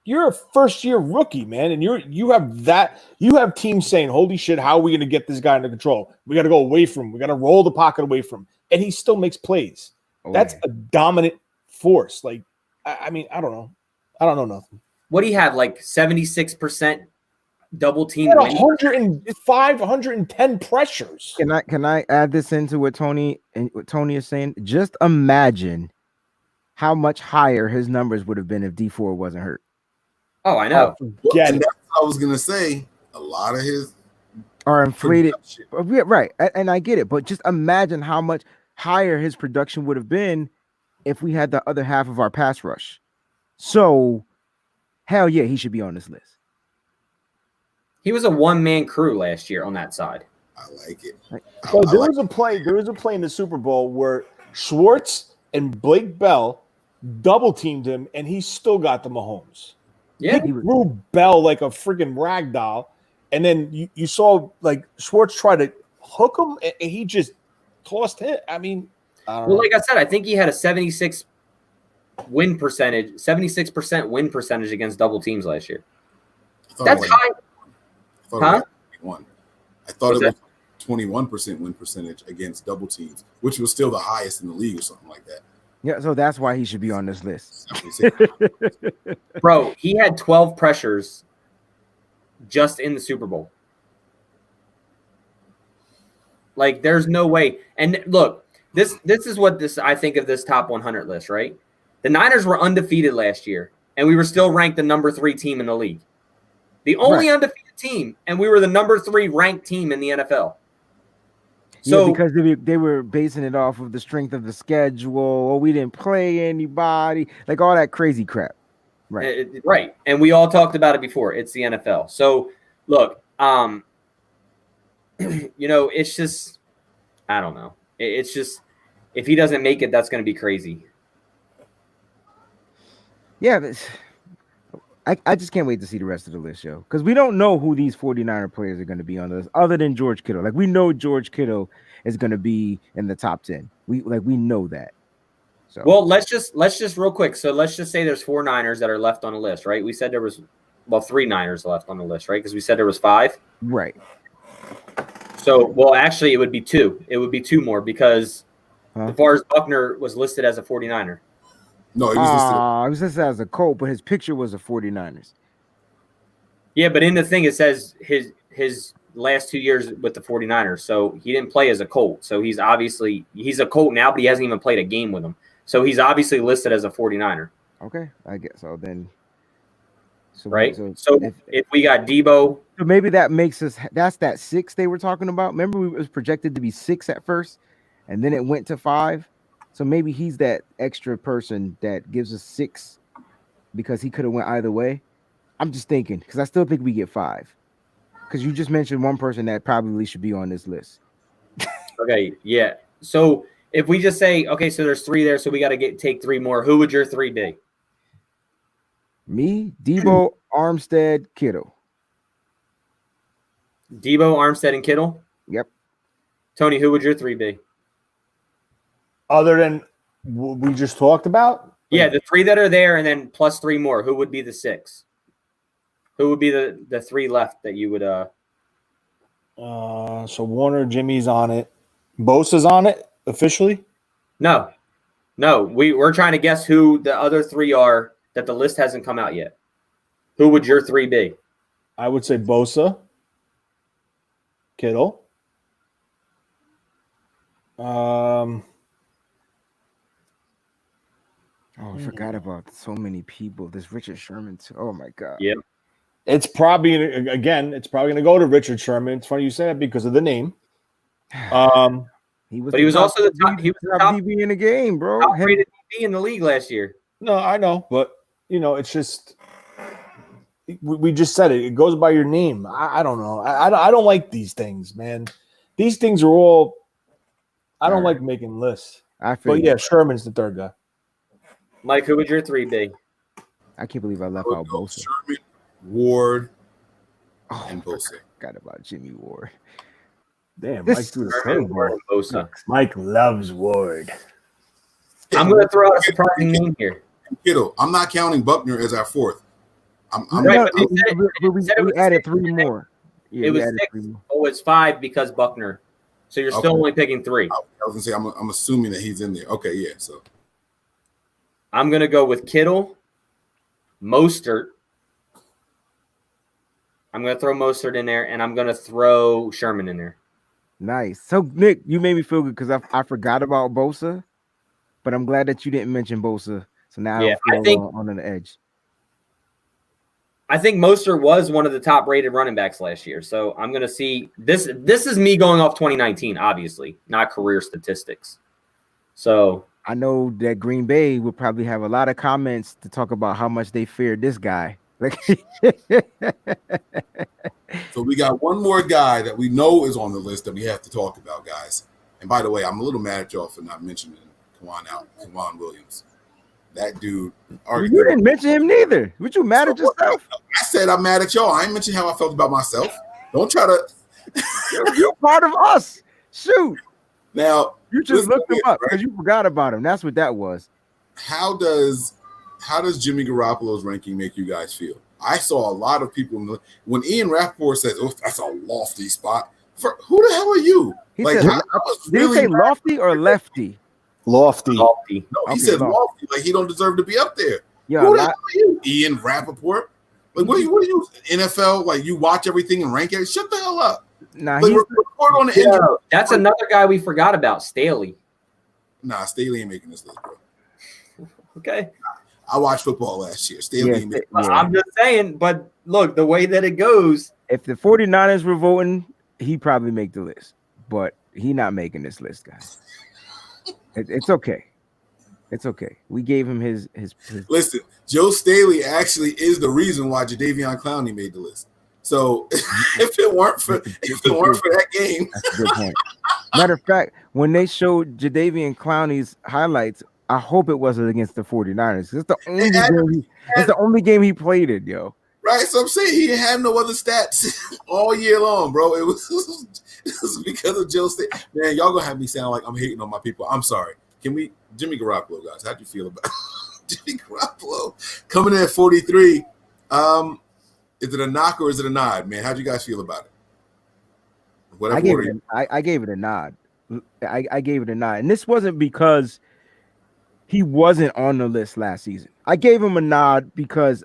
you're a first-year rookie, man, and you have teams saying, holy shit, how are we going to get this guy under control? We got to go away from him. We got to roll the pocket away from him. And he still makes plays. That's a dominant force. Like, I mean, I don't know. I don't know nothing. What do you have, like 76% double team? He had 105, 110 pressures. Can I add this into what Tony is saying? Just imagine how much higher his numbers would have been if D4 wasn't hurt. Oh, I know. Yeah, and that's what I was gonna say. A lot of his are inflated, right? And I get it, but just imagine how much higher his production would have been if we had the other half of our pass rush. So, hell yeah, he should be on this list. He was a one-man crew last year on that side. I like it. So there was a play in the Super Bowl where Schwartz and Blake Bell double teamed him, and he still got the Mahomes. Yeah, he threw Bell like a freaking rag doll, and then you saw like Schwartz try to hook him, and he just tossed him. I mean, well, like I said, I think he had a 76% win percentage against double teams last year. That's high. I thought it was 21% win percentage against double teams, which was still the highest in the league or something like that. Yeah, so that's why he should be on this list. Bro, he had 12 pressures just in the Super Bowl. Like, there's no way. And look, this is what I think of this top 100 list, right? The Niners were undefeated last year, and we were still ranked the number 3 team in the league. The only undefeated team, and we were the number 3 ranked team in the NFL. So because they were basing it off of the strength of the schedule, or we didn't play anybody, like all that crazy crap. Right. Right. And we all talked about it before. It's the NFL. So look, it's just, I don't know. It's just, if he doesn't make it, that's going to be crazy. Yeah, I just can't wait to see the rest of the list, yo. Because we don't know who these 49er players are going to be on the list other than George Kittle. Like, we know George Kittle is going to be in the top 10. We know that. So, well, let's just real quick. So let's just say there's 4 Niners that are left on the list, right? We said there was 3 Niners left on the list, right? Because we said there was 5. Right. So, well, actually, it would be 2. It would be 2 more because DeForest Buckner was listed as a 49er. No, he was listed as a Colt, but his picture was a 49ers. Yeah, but in the thing, it says his last 2 years with the 49ers. So he didn't play as a Colt. So he's a Colt now, but he hasn't even played a game with them. So he's obviously listed as a 49er. Okay, I guess so then. So, right? So if we got Debo. So maybe that makes us, that's that 6 they were talking about. Remember, it was projected to be 6 at first, and then it went to 5. So maybe he's that extra person that gives us 6 because he could have went either way. I'm just thinking because I still think we get 5 because you just mentioned one person that probably should be on this list. Okay, yeah. So if we just say, okay, so there's 3 there, so we got to take 3 more. Who would your 3 be? Me, Debo, Armstead, Kittle. Debo, Armstead, and Kittle? Yep. Tony, who would your 3 be? Other than what we just talked about? Yeah, the 3 that are there and then plus 3 more. Who would be the 6? Who would be the 3 left that you would So Warner, Jimmy's on it. Bosa's on it officially? No. We're trying to guess who the other 3 are that the list hasn't come out yet. Who would your 3 be? I would say Bosa, Kittle. I forgot about so many people. This Richard Sherman too. Oh my god. Yeah. It's probably going to go to Richard Sherman. It's funny you say that because of the name. He was also the top DB in the game, bro. Top rated DB in the league last year. No, I know, but it's just we just said it. It goes by your name. I don't know. I don't like these things, man. These things are all I don't All like making lists. I feel But you. yeah, Sherman's the third guy. Mike, who would your 3 be? I can't believe I left would out go Bosa. Sherman, Ward, Oh, and Bosa. forgot about Jimmy Ward. Damn, This- Mike threw the Sherman, Ward, curveball. and Bosa. Mike loves Ward. I'm going to throw out a surprising name here. Kittle. I'm not counting Buckner as our fourth. I'm Right, No, but they said it- we they said it was added 6, 3 didn't they? more. Yeah, It we was added 6. 3 more. Oh, it's 5 because Buckner. So you're still Okay. only picking 3. I was gonna say I'm assuming that he's in there. Okay, yeah. So I'm going to go with Kittle, Mostert. I'm going to throw Mostert in there, and I'm going to throw Sherman in there. Nice. So Nick, you made me feel good because I forgot about Bosa, but I'm glad that you didn't mention Bosa. So now Yeah, I I don't think- feel on the edge. I think Mostert was one of the top-rated running backs last year. So I'm going to see this. This is me going off 2019, obviously, not career statistics. So I know that Green Bay would probably have a lot of comments to talk about how much they feared this guy. Like, So we got one more guy that we know is on the list that we have to talk about, guys. And by the way, I'm a little mad at y'all for not mentioning Juan Williams. That dude. you didn't mention him neither. Would you mad at yourself? I said I'm mad at y'all. I ain't mentioned how I felt about myself. Don't try to. You're part of us. Shoot. Now, You just Listen looked him here, up right? because you forgot about him. That's what that was. how does Jimmy Garoppolo's ranking make you guys feel? I saw a lot of people when Ian Rappaport says, "Oh, that's a lofty spot." For who the hell are you? He Like, said, I was did he really say mad. lofty or lefty? Lofty. lofty. No, he Okay, said lofty. lofty. Like he don't deserve to be up there. Yeah, Who the hell are you, Ian Rappaport? Like, what are you NFL? Like, you watch everything and rank it? Shut the hell up. nah, Like, he's report on the injury. Yeah, that's another guy we forgot about, Staley. Nah, Staley ain't making this list, bro. Okay. I watched football last year. Staley yeah, ain't making yeah. I'm just saying, but look, the way that it goes, If the 49ers were voting, he'd probably make the list. But he not making this list, guys. It's okay. It's okay. We gave him his Listen, Joe Staley actually is the reason why Jadeveon Clowney made the list. So if it weren't for that game, That's a good point. Matter of fact, when they showed Jadeveon Clowney's highlights, I hope it wasn't against the 49ers. It's the only game he played it, yo. right? So I'm saying he didn't have no other stats all year long, bro. It was because of Joe Staley. Man, y'all gonna have me sound like I'm hating on my people. I'm sorry. Can we, Jimmy Garoppolo, guys? How'd you feel about Jimmy Garoppolo coming in at 43? Is it a knock or is it a nod, man? How'd you guys feel about it? Whatever I gave order it. I gave it a nod. I gave it a nod, and this wasn't because he wasn't on the list last season. I gave him a nod because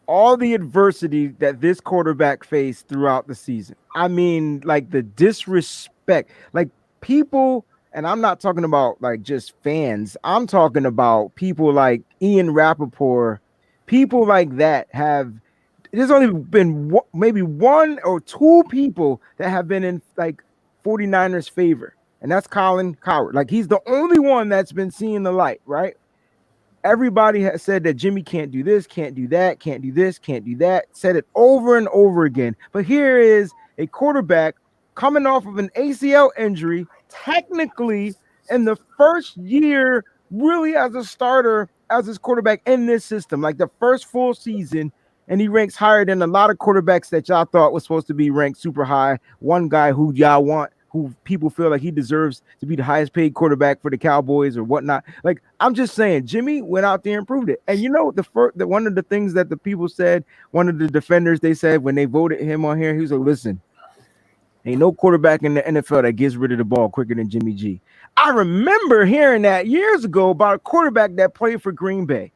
all the adversity that this quarterback faced throughout the season. I mean, like the disrespect, like people, and I'm not talking about like just fans. I'm talking about people like Ian Rappaport, people like that have. There's only been maybe 1 or 2 people that have been in like 49ers favor, and that's Colin Cowherd. Like he's the only one that's been seeing the light, right? Everybody has said that Jimmy can't do this, can't do that, can't do this, can't do that. Said it over and over again. But here is a quarterback coming off of an ACL injury, technically in the first year, really as a starter, as his quarterback in this system, like the first full season. And he ranks higher than a lot of quarterbacks that y'all thought was supposed to be ranked super high. One guy who y'all want, who people feel like he deserves to be the highest paid quarterback for the Cowboys or whatnot. Like, I'm just saying, Jimmy went out there and proved it. And you know, one of the things that the people said, one of the defenders, they said when they voted him on here, he was like, listen, ain't no quarterback in the NFL that gets rid of the ball quicker than Jimmy G. I remember hearing that years ago about a quarterback that played for Green Bay.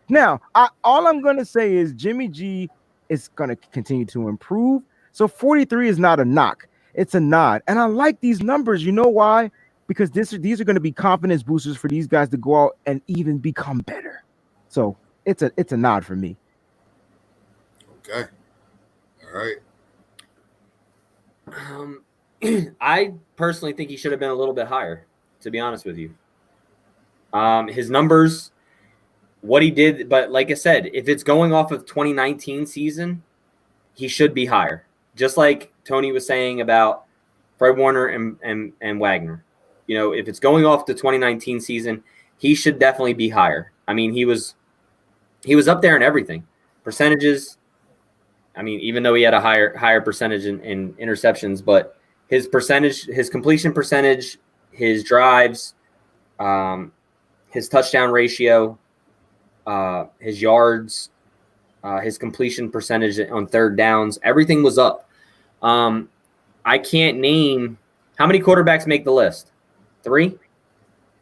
Now, all I'm going to say is Jimmy G is going to continue to improve. So 43 is not a knock. It's a nod. And I like these numbers. You know why? Because these are going to be confidence boosters for these guys to go out and even become better. So it's a nod for me. Okay. All right. I personally think he should have been a little bit higher, to be honest with you. His numbers, what he did, but like I said, if it's going off of 2019 season, he should be higher. Just like Tony was saying about Fred Warner and Wagner. if it's going off the 2019 season, he should definitely be higher. I mean, he was up there in everything. Percentages. I mean, even though he had a higher percentage in interceptions, but his completion percentage, his drives, his touchdown ratio, his yards, his completion percentage on third downs, everything was up. I can't name how many quarterbacks make the list. 3?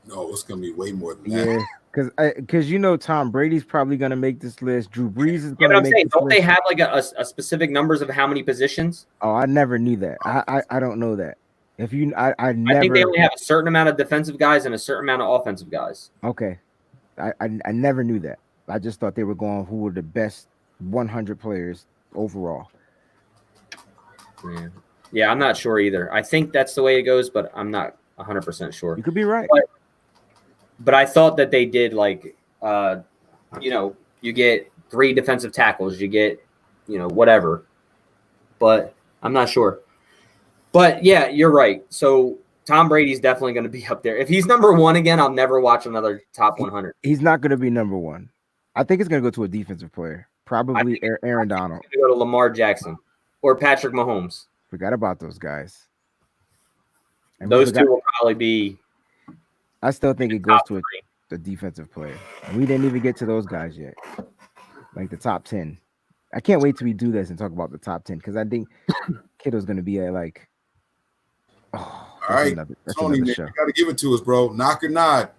No, it's gonna be way more than that. Yeah, because Tom Brady's probably gonna make this list. Drew Brees is Yeah, gonna but I'm make saying, this don't list. they have like a specific numbers of how many positions? Oh, I never knew that. I don't know that. If you, I never. I think they only have a certain amount of defensive guys and a certain amount of offensive guys. Okay, I never knew that. I just thought they were going who were the best 100 players overall. Yeah, I'm not sure either. I think that's the way it goes, but I'm not 100% sure. You could be right. But I thought that they did like, you get 3 defensive tackles, you get, whatever. But I'm not sure. But yeah, you're right. So Tom Brady's definitely going to be up there. If he's number 1 again, I'll never watch another top 100. He's not going to be number 1. I think it's going to go to a defensive player, probably Aaron Donald. He's going to go to Lamar Jackson or Patrick Mahomes. Forgot about those guys. And those 2 will probably be. I still think it goes to the defensive player. And we didn't even get to those guys yet, like the top 10. I can't wait till we do this and talk about the top 10 because I think Kittle's going to be at like. Oh, all right, Tony, man, you got to give it to us, bro. Knock or nod.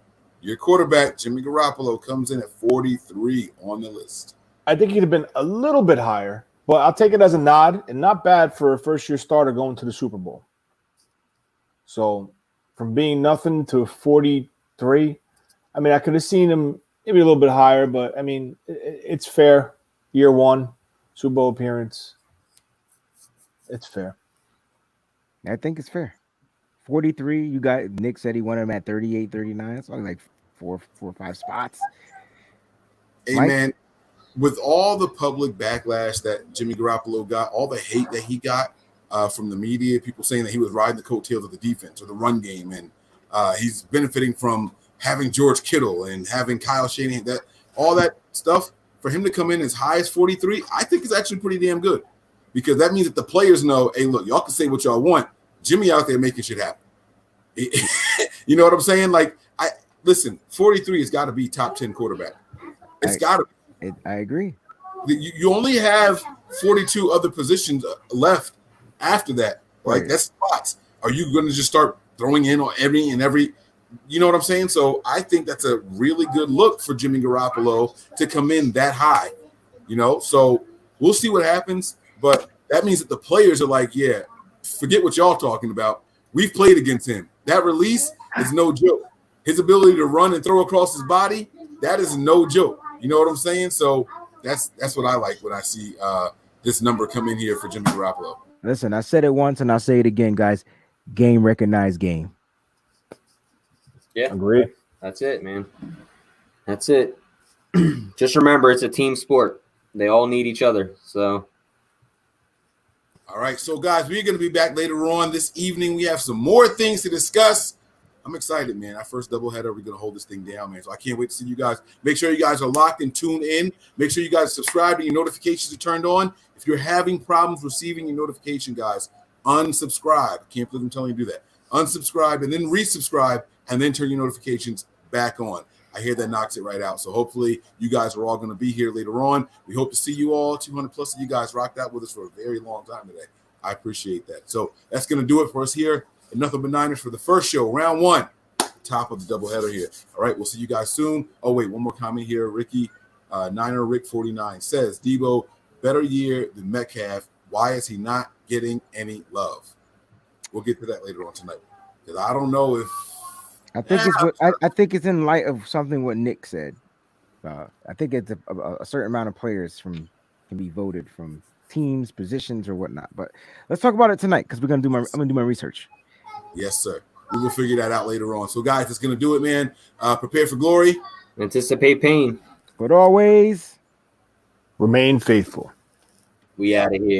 Your quarterback, Jimmy Garoppolo, comes in at 43 on the list. I think he'd have been a little bit higher, but I'll take it as a nod, and not bad for a first-year starter going to the Super Bowl. So from being nothing to 43, I mean, I could have seen him maybe a little bit higher, but, I mean, it's fair. Year 1, Super Bowl appearance. It's fair. I think it's fair. 43, you got Nick said he wanted him at 38, 39. It's only like four or 5 spots. Hey, man, with all the public backlash that Jimmy Garoppolo got, all the hate that he got from the media, people saying that he was riding the coattails of the defense or the run game, and he's benefiting from having George Kittle and having Kyle Shanahan, that all that stuff, for him to come in as high as 43, I think is actually pretty damn good, because that means that the players know, hey, look, y'all can say what y'all want. Jimmy out there making shit happen. You know what I'm saying? Like, listen, 43 has got to be top 10 quarterback. It's got to be. I agree. You only have 42 other positions left after that. Like, right. That's spots. Are you going to just start throwing in on every? You know what I'm saying? So I think that's a really good look for Jimmy Garoppolo to come in that high. So we'll see what happens. But that means that the players are like, yeah, forget what y'all talking about. We've played against him. That release is no joke. His ability to run and throw across his body, that is no joke. You know what I'm saying? So that's what I like when I see this number come in here for Jimmy Garoppolo. Listen, I said it once and I'll say it again, guys. Game recognized game. Yeah. Agree. That's it, man. That's it. Just remember, it's a team sport. They all need each other. So. All right, so guys, we're going to be back later on this evening. We have some more things to discuss. I'm excited, man. Our first doubleheader, we're going to hold this thing down, man. So I can't wait to see you guys. Make sure you guys are locked and tuned in. Make sure you guys subscribe and your notifications are turned on. If you're having problems receiving your notification, guys, unsubscribe. I can't believe I'm telling you to do that. Unsubscribe and then resubscribe and then turn your notifications back on. I hear that knocks it right out. So hopefully you guys are all going to be here later on. We hope to see you all. 200 plus of you guys rocked out with us for a very long time today. I appreciate that. So that's going to do it for us here at Nothing But Niners for the first show, round 1, top of the doubleheader here. All right, we'll see you guys soon. Oh, wait, one more comment here. Ricky, Niner Rick 49 says, Debo, better year than Metcalf. Why is he not getting any love? We'll get to that later on tonight. Because I don't know if I think it's in light of something what Nick said. I think it's a certain amount of players can be voted from teams, positions, or whatnot. But let's talk about it tonight because I'm gonna do my research. Yes, sir. We will figure that out later on. So, guys, that's gonna do it, man. Prepare for glory. Anticipate pain. But always remain faithful. We out of here.